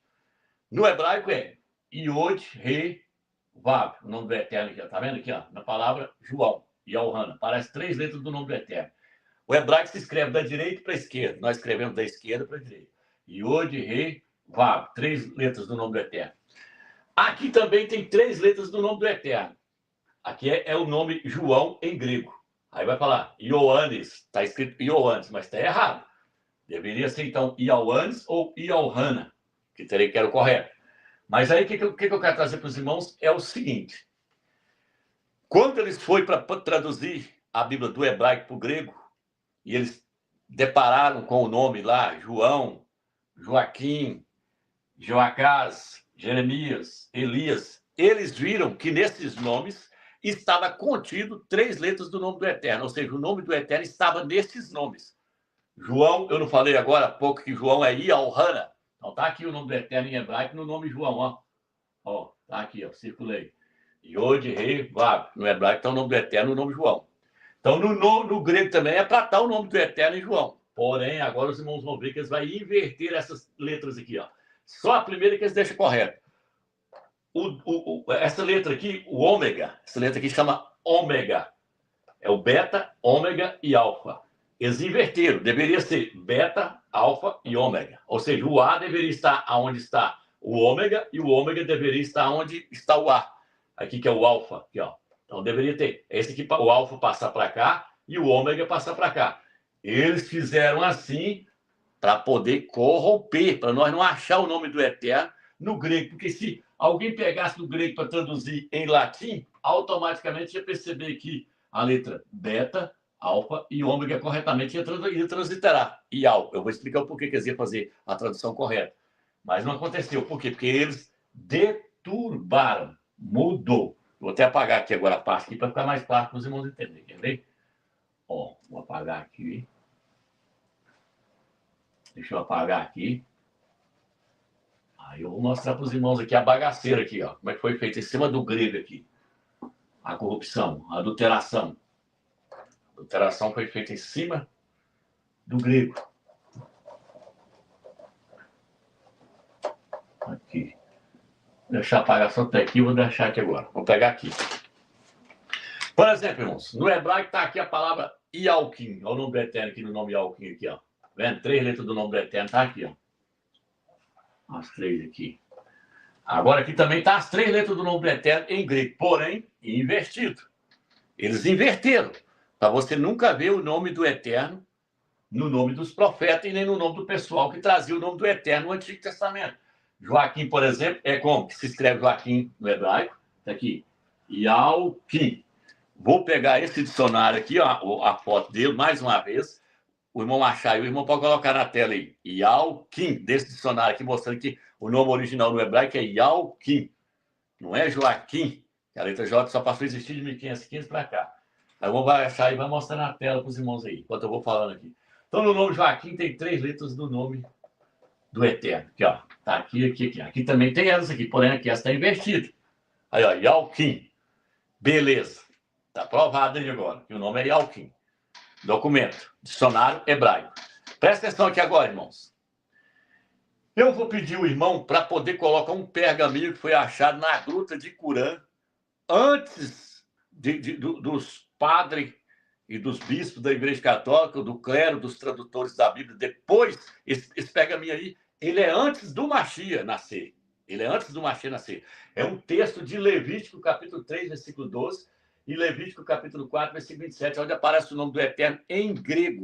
No hebraico é Iod, Re, Vav, o nome do Eterno aqui. Está vendo aqui? Ó, na palavra João, Yohana. Parece 3 letras do nome do Eterno. O hebraico se escreve da direita para a esquerda. Nós escrevemos da esquerda para a direita. Iod, Re, Vav. 3 letras do nome do Eterno. Aqui também tem 3 letras do nome do Eterno. Aqui é o nome João em grego. Aí vai falar Ioannes. Está escrito Ioannes, mas está errado. Deveria ser, então, Ioannes ou Iohana, que era o correto. Mas aí, o que eu quero trazer para os irmãos é o seguinte. Quando eles foram para traduzir a Bíblia do hebraico para o grego, e eles depararam com o nome lá, João, Joaquim, Joacás, Jeremias, Elias, eles viram que nesses nomes estava contido 3 letras do nome do Eterno, ou seja, o nome do Eterno estava nesses nomes. João, eu não falei agora há pouco que João é Iohana. Então tá aqui o nome do Eterno em hebraico no nome João, ó. Ó, tá aqui, ó, circulei. Iod, Rei, Vav. No hebraico tá o nome do Eterno no nome João. Então no grego também é para estar o nome do Eterno em João. Porém, agora os irmãos vão ver que eles vão inverter essas letras aqui, ó. Só a primeira que eles deixam correta. Essa letra aqui, o ômega, essa letra aqui chama ômega. É o beta, ômega e alfa. Eles inverteram. Deveria ser beta, alfa e ômega. Ou seja, o A deveria estar onde está o ômega e o ômega deveria estar onde está o A. Aqui que é o alfa. Aqui, ó. Então deveria ter. Esse aqui, o alfa passar para cá e o ômega passar para cá. Eles fizeram assim para poder corromper, para nós não achar o nome do Eterno no grego. Porque se alguém pegasse no grego para traduzir em latim, automaticamente ia perceber que a letra beta, alfa e ômega corretamente ia transliterar. E alfa. Eu vou explicar o porquê que eles iam fazer a tradução correta. Mas não aconteceu. Por quê? Porque eles deturbaram. Mudou. Vou até apagar aqui agora a parte aqui para ficar mais claro para os irmãos entenderem. Quer ver? Ó, vou apagar aqui. Deixa eu apagar aqui. Aí eu vou mostrar para os irmãos aqui a bagaceira aqui, ó. Como é que foi feito em cima do grego aqui. A corrupção, a adulteração. A adulteração foi feita em cima do grego. Aqui. Vou deixar apagar só até aqui, vou deixar aqui agora. Vou pegar aqui. Por exemplo, irmãos, no hebraico está aqui a palavra Ialquim. Olha o nome do Eterno aqui no nome Ialquim aqui, ó. Vendo? 3 letras do nome do Eterno, tá aqui, ó. As 3 aqui. Agora aqui também tá as 3 letras do nome do Eterno em grego, porém invertido. Eles inverteram, para você nunca ver o nome do Eterno no nome dos profetas e nem no nome do pessoal que trazia o nome do Eterno no Antigo Testamento. Joaquim, por exemplo, é como que se escreve Joaquim no hebraico? Tá aqui. Ialquim. Vou pegar esse dicionário aqui, ó, a foto dele, mais uma vez. O irmão achar e o irmão pode colocar na tela aí. Ialquim, desse dicionário aqui, mostrando que o nome original no hebraico é Ialquim. Não é Joaquim. A letra J só passou a existir de 1515 para cá. Aí o irmão vai achar e vai mostrar na tela para os irmãos aí, enquanto eu vou falando aqui. Então, no nome Joaquim tem 3 letras do nome do Eterno. Aqui, ó. Tá aqui, aqui, aqui. Aqui também tem elas aqui, porém aqui essa está invertida. Aí, ó, Ialquim. Beleza. Tá provado aí agora, que o nome é Ialquim. Documento. Dicionário hebraico. Presta atenção aqui agora, irmãos. Eu vou pedir o irmão para poder colocar um pergaminho que foi achado na gruta de Qumran antes dos padres e dos bispos da Igreja Católica, do clero, dos tradutores da Bíblia. Depois, esse pergaminho aí, ele é antes do Mashiach nascer. Ele é antes do Mashiach nascer. É um texto de Levítico, capítulo 3, versículo 12, e Levítico, capítulo 4, versículo 27, onde aparece o nome do Eterno em grego,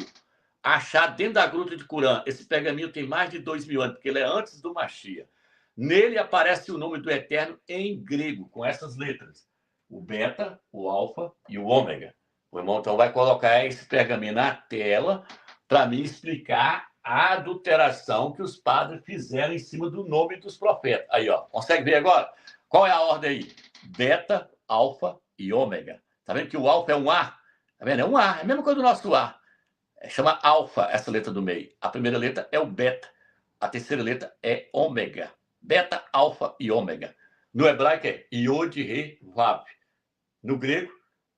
achado dentro da gruta de Qumran. Esse pergaminho tem mais de 2000 anos, porque ele é antes do Mashiach. Nele aparece o nome do Eterno em grego, com essas letras. O beta, o alfa e o ômega. O irmão então vai colocar esse pergaminho na tela para me explicar a adulteração que os padres fizeram em cima do nome dos profetas. Aí, ó, consegue ver agora? Qual é a ordem aí? Beta, alfa e ômega. Tá vendo que o alfa é um A? Tá vendo? É um A, é a mesma coisa do nosso A. Chama alfa essa letra do meio. A primeira letra é o beta. A terceira letra é ômega. Beta, alfa e ômega. No hebraico é iod, re, vav. No grego,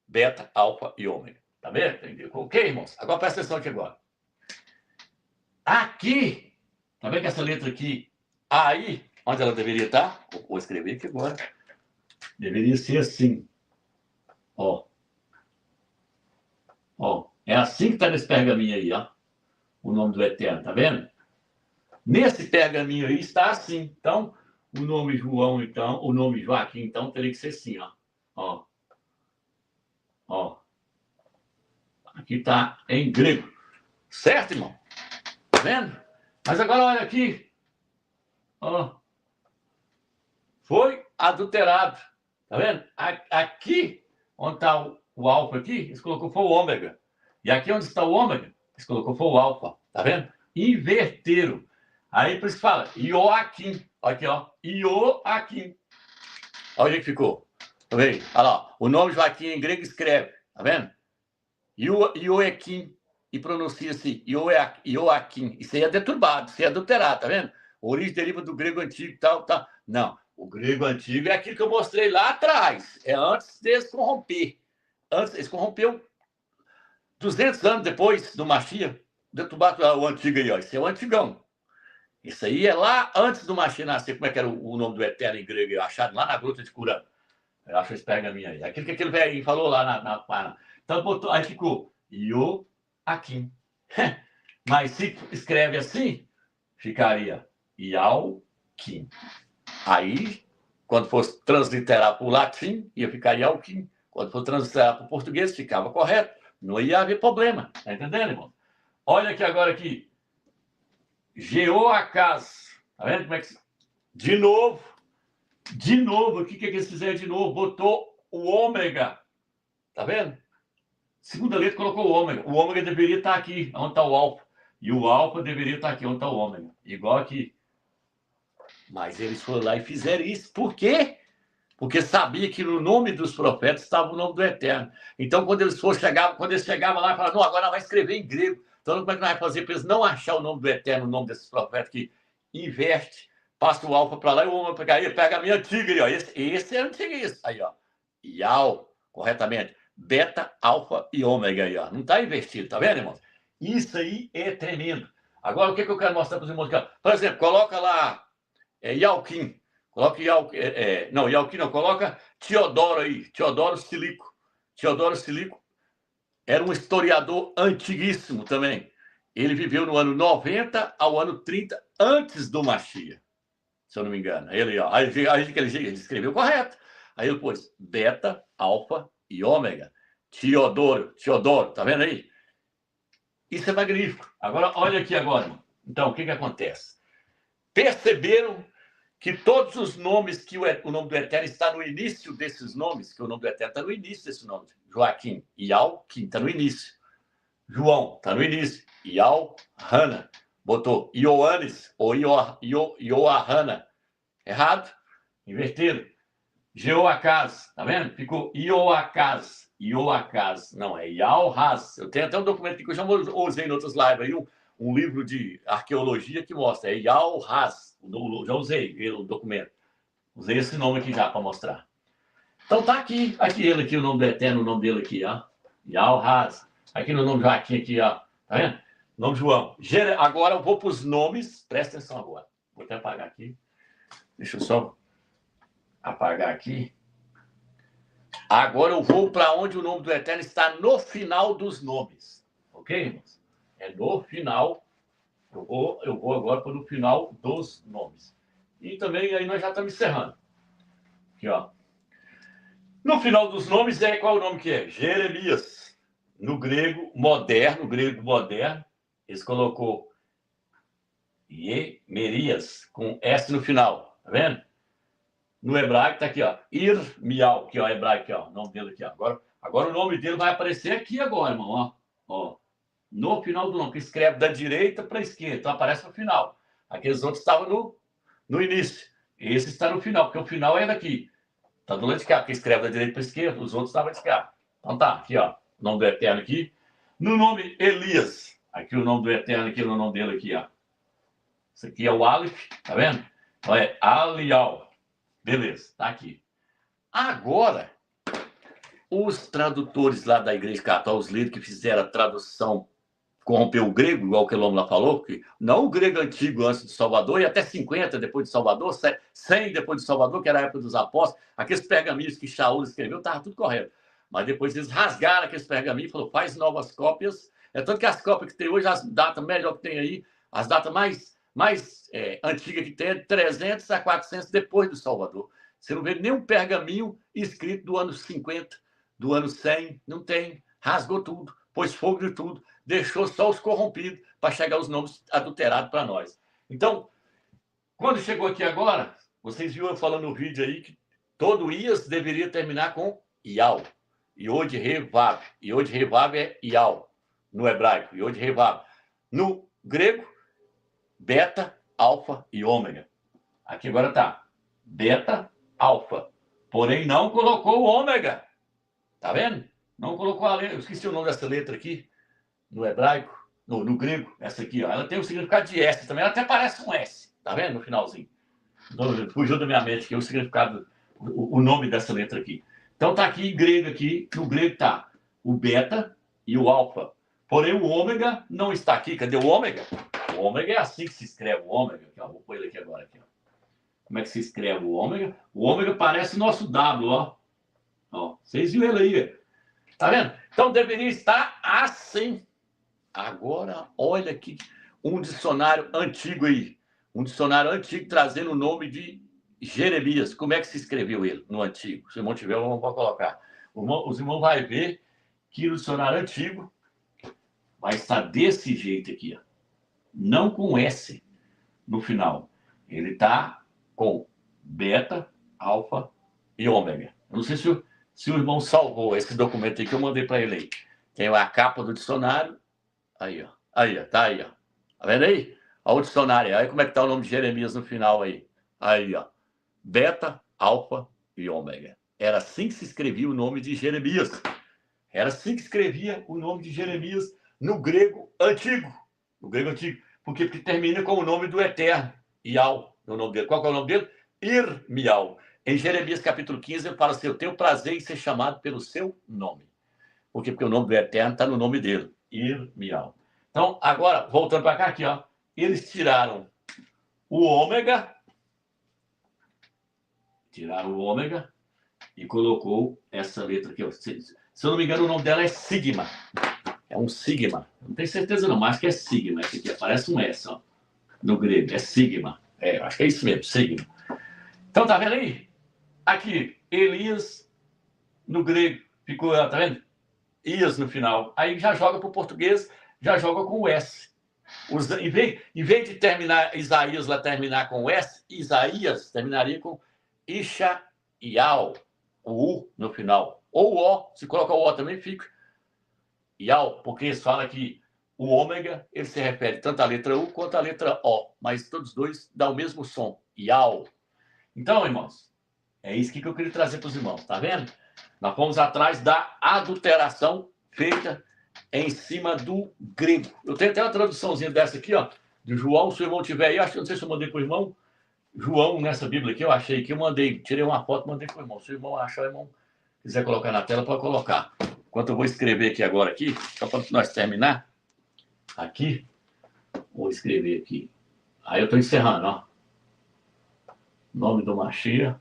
beta, alfa e ômega. Tá vendo? Entendeu? Ok, irmãos? Agora presta atenção aqui agora. Aqui, tá vendo que essa letra aqui, aí, onde ela deveria estar? Vou escrever aqui agora. Deveria ser assim. Ó. Ó. É assim que está nesse pergaminho aí, ó. O nome do Eterno, tá vendo? Nesse pergaminho aí está assim. Então, o nome João, então, o nome Joaquim, então, teria que ser assim, ó. Ó. Ó. Aqui está em grego. Certo, irmão? Tá vendo? Mas agora olha aqui. Ó. Foi adulterado. Tá vendo? Aqui, onde está o alfa aqui, eles colocou foi o ômega. E aqui onde está o ômega, eles colocou foi o alfa. Tá vendo? Inverteram. Aí por isso que fala Joaquim. Aqui, ó. Joaquim. Olha onde que ficou. Tá vendo? Olha lá. O nome Joaquim em grego escreve. Tá vendo? Joaquim. E pronuncia-se Joaquim. Isso aí é deturbado. Isso aí é adulterado. Tá vendo? A origem deriva do grego antigo, tal. Não. O grego antigo é aquilo que eu mostrei lá atrás. É antes deles corromper. Antes, eles corromperam 200 anos depois do Mashiach. Deturbado o antigo aí, ó. Isso é o antigão. Isso aí é lá antes do Mashiach nascer. Como é que era o nome do Eterno em grego? Achado lá na gruta de Curã. Eu acho esse pergaminho aí. Aquilo que aquele velhinho falou lá na. Então, botou, aí ficou Joaquim. Mas se escreve assim, ficaria Ialquim. Aí, quando fosse transliterar para o latim, ia ficar Ialquim. Quando fosse transliterar para o português, ficava correto. Não ia haver problema. Tá entendendo, irmão? Olha aqui agora aqui. Jeoacás. Tá vendo como é que... De novo, o que eles fizeram de novo? Botou o ômega. Tá vendo? Segunda letra colocou o ômega. O ômega deveria estar aqui, onde está o alfa. E o alfa deveria estar aqui, onde está o ômega. Igual aqui. Mas eles foram lá e fizeram isso. Por quê? Porque sabia que no nome dos profetas estava o nome do Eterno. Então, quando eles chegavam lá e falavam, não, agora vai escrever em grego. Então, como é que nós vamos fazer para eles não achar o nome do Eterno, o nome desses profetas que inverte, passa o alfa para lá e o ômega para cá. Aí pega a minha antiga aí, ó. Esse é antigo isso. Aí, ó. Ial, corretamente. Beta, alfa e ômega aí, ó. Não está invertido, tá vendo, irmãos? Isso aí é tremendo. Agora, o que eu quero mostrar para os irmãos? Por exemplo, coloca lá Ialquim. Coloca Ialquim não. Coloca Teodoro aí. Teodoro Silico. Teodoro Silico era um historiador antiguíssimo também. Ele viveu no ano 90 ao ano 30 antes do Mashiach, se eu não me engano. Ele, ó, aí ele escreveu correto. Aí ele pôs beta, alfa e ômega. Teodoro, tá vendo aí? Isso é magnífico. Agora, olha aqui agora. Irmão. Então, o que acontece? Perceberam que todos os nomes que o nome do Eterno está no início desses nomes, que o nome do Eterno está no início desses nomes. Joaquim, Ialquim, está no início. João, está no início. Ial-Hana. Botou Ioannes ou Ioahana. Errado. Invertido. Jeoacás, tá vendo? Ficou Ioacás. Não, é Ial-Raz. Eu tenho até um documento aqui que eu já usei em outras lives aí, um livro de arqueologia que mostra. É Ial-Raz. Já usei o documento. Usei esse nome aqui já para mostrar. Então tá aqui ele aqui, o nome do Eterno, o nome dele aqui, ó. Ial-Raz. Aqui no nome Joaquim aqui, ó. Tá vendo? Nome João. Agora eu vou para os nomes. Presta atenção agora. Vou até apagar aqui. Deixa eu só apagar aqui. Agora eu vou para onde o nome do Eterno está no final dos nomes. Ok, irmãos? É no final. Eu vou agora para o final dos nomes. E também aí nós já estamos encerrando. Aqui, ó. No final dos nomes, qual é o nome que é? Jeremias. No grego moderno, eles colocou Iemerias, com S no final. Tá vendo? No hebraico tá aqui, ó. Irmial, aqui, ó, hebraico, aqui, ó. O nome dele aqui, ó. Agora o nome dele vai aparecer aqui agora, irmão, ó. No final do nome, que escreve da direita para a esquerda. Então aparece no final. Aqueles outros estavam no início. Esse está no final, porque o final é daqui. Está do lado de cá, porque escreve da direita para a esquerda, os outros estavam de cá. Então tá, aqui, ó, o nome do Eterno aqui. No nome Elias, aqui o nome do Eterno, aqui no nome dele aqui, ó. Isso aqui é o Aleph, tá vendo? Então é Alial. Beleza, tá aqui. Agora, os tradutores lá da Igreja Católica, os líderes que fizeram a tradução, corrompeu o grego, igual que o Lomla falou, que não o grego antigo antes de Salvador, e até 50 depois de Salvador, 100 depois de Salvador, que era a época dos apóstolos, aqueles pergaminhos que Shaul escreveu, estava tudo correto. Mas depois eles rasgaram aqueles pergaminhos e falaram, faz novas cópias. É tanto que as cópias que tem hoje, as datas melhor que tem aí, as datas mais antigas que tem, é 300 a 400 depois do Salvador. Você não vê nenhum pergaminho escrito do ano 50, do ano 100, não tem. Rasgou tudo, pôs fogo de tudo, deixou só os corrompidos para chegar os nomes adulterados para nós. Então, quando chegou aqui agora, vocês viram eu falando no vídeo aí que todo Ias deveria terminar com Ial. Iod Revav. Iod Revav é Ial, no hebraico. Iod Revav. No grego, beta, alfa e ômega. Aqui agora tá beta, alfa. Porém, não colocou o ômega. Tá vendo? Não colocou a letra. Eu esqueci o nome dessa letra aqui, no hebraico, no grego. Essa aqui, ó. Ela tem o significado de S também. Ela até parece um S. Tá vendo? No finalzinho. Então, fugiu da minha mente aqui o significado, o nome dessa letra aqui. Então tá aqui em grego aqui, no grego tá o beta e o alfa. Porém o ômega não está aqui. Cadê o ômega? O ômega é assim que se escreve o ômega. Aqui, ó, vou pôr ele aqui agora. Aqui, ó. Como é que se escreve o ômega? O ômega parece o nosso W, ó. Ó, vocês viram ele aí. Tá vendo? Então deveria estar assim. Agora, olha aqui um dicionário antigo aí. Um dicionário antigo trazendo o nome de Jeremias. Como é que se escreveu ele no antigo? Se o irmão tiver, eu vou colocar. Os irmãos vão ver que no dicionário antigo vai estar desse jeito aqui, ó. Não com S no final. Ele está com beta, alfa e ômega. Eu não sei se o irmão salvou esse documento aí que eu mandei para ele aí. Tem a capa do dicionário. Aí, ó. Aí, ó. Tá aí, ó. Tá vendo aí? Olha o dicionário. Aí como é que tá o nome de Jeremias no final aí? Aí, ó. Beta, alfa e ômega. Era assim que se escrevia o nome de Jeremias. Era assim que escrevia o nome de Jeremias no grego antigo. No grego antigo. Porque termina com o nome do Eterno. Ial, no nome dele. Qual que é o nome dele? Irmial. Em Jeremias capítulo 15, ele fala assim, eu tenho prazer em ser chamado pelo seu nome. Por quê? Porque o nome do Eterno está no nome dele. Irmial. Então, agora, voltando para cá aqui, ó. Eles tiraram o ômega. Tiraram o ômega e colocou essa letra aqui. Ó. Se eu não me engano, o nome dela é Sigma. É um Sigma. Não tenho certeza não, mas acho que é Sigma. Esse aqui parece um S, ó. No grego. É Sigma. É, acho que é isso mesmo, Sigma. Então, tá vendo aí? Aqui, Elias, no grego, ficou, tá vendo? Ias no final. Aí já joga para o português, já joga com o S. Em vez de terminar, Isaías lá terminar com o S, Isaías terminaria com Ishaial, o U no final. Ou o O, se colocar o O também fica Ial, porque eles falam que o ômega, ele se refere tanto à letra U quanto à letra O, mas todos os dois dão o mesmo som, Ial. Então, irmãos, é isso que eu queria trazer para os irmãos, tá vendo? Nós fomos atrás da adulteração feita em cima do grego. Eu tenho até uma traduçãozinha dessa aqui, ó, de João, se o irmão tiver aí, acho que não sei se eu mandei para o irmão, João, nessa Bíblia aqui, eu achei que eu mandei, tirei uma foto, mandei para o irmão. Se o irmão achar, o irmão quiser colocar na tela, pode colocar. Enquanto eu vou escrever aqui agora, aqui, só para nós terminar, aqui, vou escrever aqui. Aí eu estou encerrando, ó. Nome do Mashiach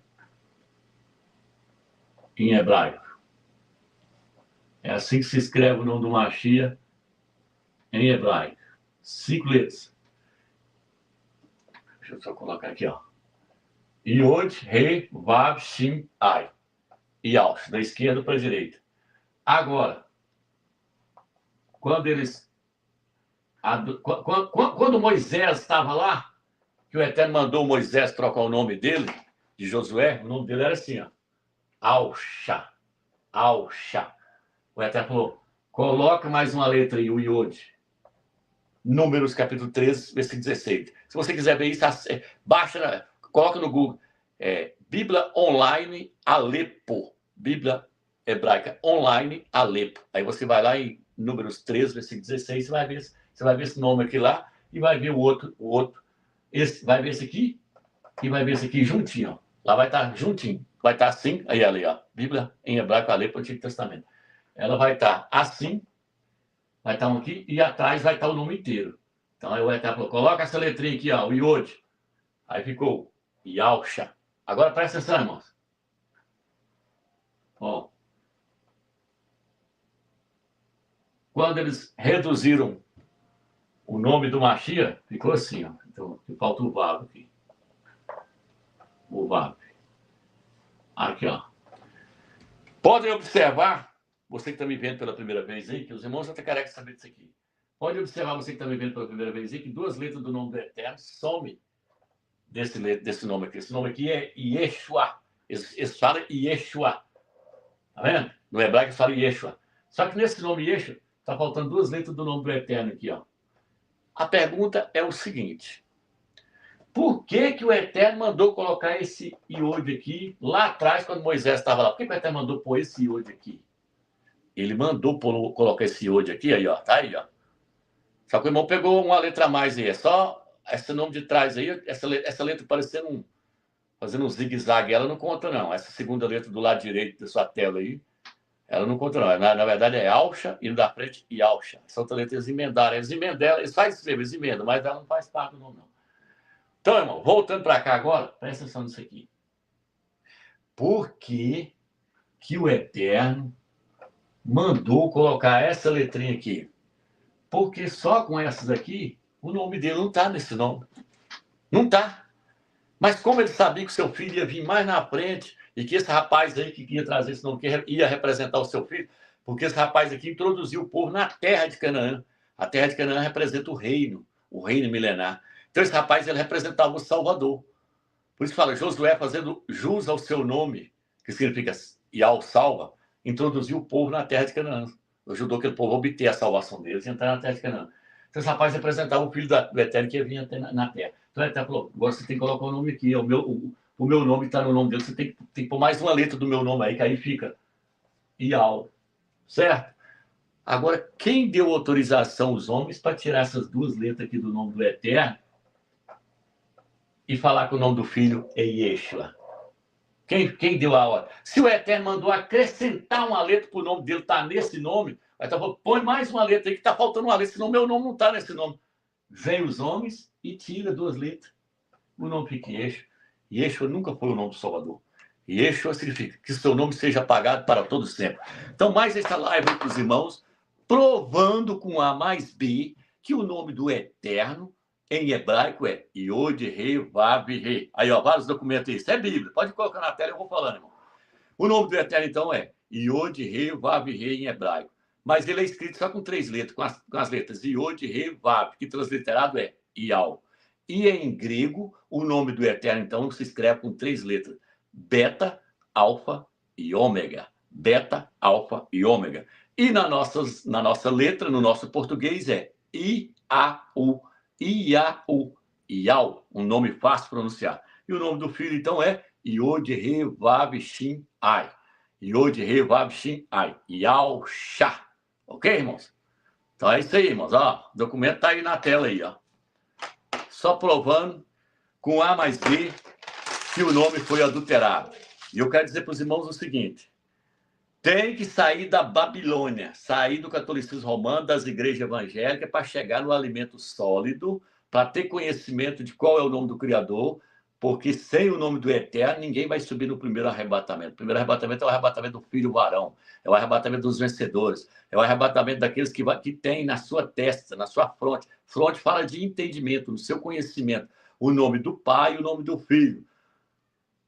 em hebraico. É assim que se escreve o nome do Mashiach em hebraico. 5 letras. Deixa eu só colocar aqui, ó. Yod, Re, Vav, Shin, Ai. Ial, da esquerda para a direita. Agora, quando Moisés estava lá, que o Eterno mandou Moisés trocar o nome dele, de Josué, o nome dele era assim, ó. Alxa. Alxa. O Eterno falou, coloca mais uma letra aí, o Yod. Números, capítulo 13, versículo 16. Se você quiser ver isso, baixa, coloca no Google. Bíblia Online Alepo. Bíblia Hebraica Online Alepo. Aí você vai lá em Números 13, versículo 16, você vai ver esse nome aqui lá e vai ver o outro. Vai ver esse aqui e vai ver esse aqui juntinho. Ó. Lá vai estar juntinho. Vai estar assim, aí ali, ó. Bíblia em Hebraico Alepo, Antigo Testamento. Ela vai estar assim, vai estar um aqui e atrás vai estar o nome inteiro. Então aí o Eterno falou, coloca essa letrinha aqui, ó, o Iod. Aí ficou Yalcha. Agora presta atenção, irmãos. Ó. Quando eles reduziram o nome do Mashiach, ficou assim, ó. Então, falta o Vav aqui. O Vav. Aqui, ó. Podem observar, você que está me vendo pela primeira vez aí, que os irmãos até carecem de saber disso aqui. Pode observar, você que está me vendo pela primeira vez aí, que duas letras do nome do Eterno somem desse nome aqui. Esse nome aqui é Yeshua. Eles falam Yeshua. Tá vendo? No hebraico eles falam Yeshua. Só que nesse nome Yeshua, está faltando duas letras do nome do Eterno aqui, ó. A pergunta é o seguinte. Por que que o Eterno mandou colocar esse Iod aqui lá atrás, quando Moisés estava lá? Por que o Eterno mandou pôr esse Iod aqui? Ele mandou colocar esse Iod aqui, aí, ó. Tá aí, ó. Só que o irmão pegou uma letra a mais aí. É só esse nome de trás aí, essa letra parecendo fazendo um zigue-zague. Ela não conta, não. Essa segunda letra do lado direito da sua tela aí, ela não conta, não. Na verdade é Alcha e no da frente Yalcha. Essa outra letra eles emendaram. Eles fazem escrever, eles emendam, mas ela não faz parte do nome, não. Então, irmão, voltando para cá agora, presta atenção nisso aqui. Por que que o Eterno mandou colocar essa letrinha aqui? Porque só com essas aqui, o nome dele não está nesse nome. Não está. Mas como ele sabia que o seu filho ia vir mais na frente e que esse rapaz aí que ia trazer esse nome, que ia representar o seu filho, porque esse rapaz aqui introduziu o povo na terra de Canaã. A terra de Canaã representa o reino milenar. Então esse rapaz, ele representava o Salvador. Por isso fala, Josué fazendo jus ao seu nome, que significa Yahweh salva, introduziu o povo na terra de Canaã. Ajudou aquele povo a obter a salvação deles e entrar na terra de Canaã. Então esse rapaz representava o filho do Eterno que ia vir na terra. Então o Eterno falou, agora você tem que colocar o nome aqui, o meu nome está no nome dele, você tem que pôr mais uma letra do meu nome aí, que aí fica Yahweh. Certo? Agora, quem deu autorização aos homens para tirar essas duas letras aqui do nome do Eterno e falar que o nome do filho é Yeshua? Quem deu a ordem? Se o Eterno mandou acrescentar uma letra para o nome dele estar nesse nome, aí tá falando, põe mais uma letra aí que está faltando uma letra, senão meu nome não está nesse nome. Vem os homens e tira duas letras. O nome fica Yeshua. Yeshua nunca foi o nome do Salvador. Yeshua significa que seu nome seja apagado para todo sempre. Então, mais essa live aí para os irmãos, provando com A mais B que o nome do Eterno em hebraico é Iod, Rei, Vav, Rei. Aí, ó, vários documentos aí. Isso é Bíblia. Pode colocar na tela, eu vou falando, irmão. O nome do Eterno, então, é Iod, Rei, Vav, Rei em hebraico. Mas ele é escrito só com três letras, com as letras Iod, Rei, Vav, que transliterado é Ial. E em grego, o nome do Eterno, então, se escreve com três letras. Beta, Alfa e Ômega. Beta, Alfa e Ômega. E na nossa letra, no nosso português, é I-A-U. Iau, Iau, um nome fácil de pronunciar. E o nome do filho, então, é Iod, Re, Vav, Shin, Ai. Iod, Re, Vav, Shin, Ai. Iau, Shá. Ok, irmãos? Então é isso aí, irmãos. Ó, o documento tá aí na tela aí, ó. Só provando com A mais B que o nome foi adulterado. E eu quero dizer para os irmãos o seguinte. Tem que sair da Babilônia, sair do catolicismo romano, das igrejas evangélicas, para chegar no alimento sólido, para ter conhecimento de qual é o nome do Criador, porque sem o nome do Eterno, ninguém vai subir no primeiro arrebatamento. O primeiro arrebatamento é o arrebatamento do filho varão, é o arrebatamento dos vencedores, é o arrebatamento daqueles que tem na sua testa, na sua fronte. Fronte fala de entendimento, no seu conhecimento, o nome do Pai e o nome do Filho.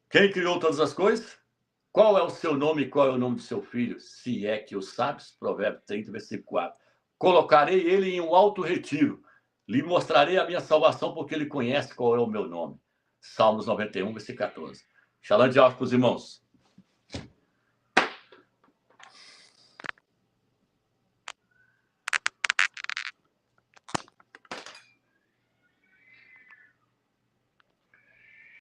Quem criou todas as coisas? Qual é o seu nome e qual é o nome do seu filho? Se é que o sabes, Provérbios 30, versículo 4. Colocarei ele em um alto retiro. Lhe mostrarei a minha salvação, porque ele conhece qual é o meu nome. Salmos 91, versículo 14. Shalom de alto para os irmãos.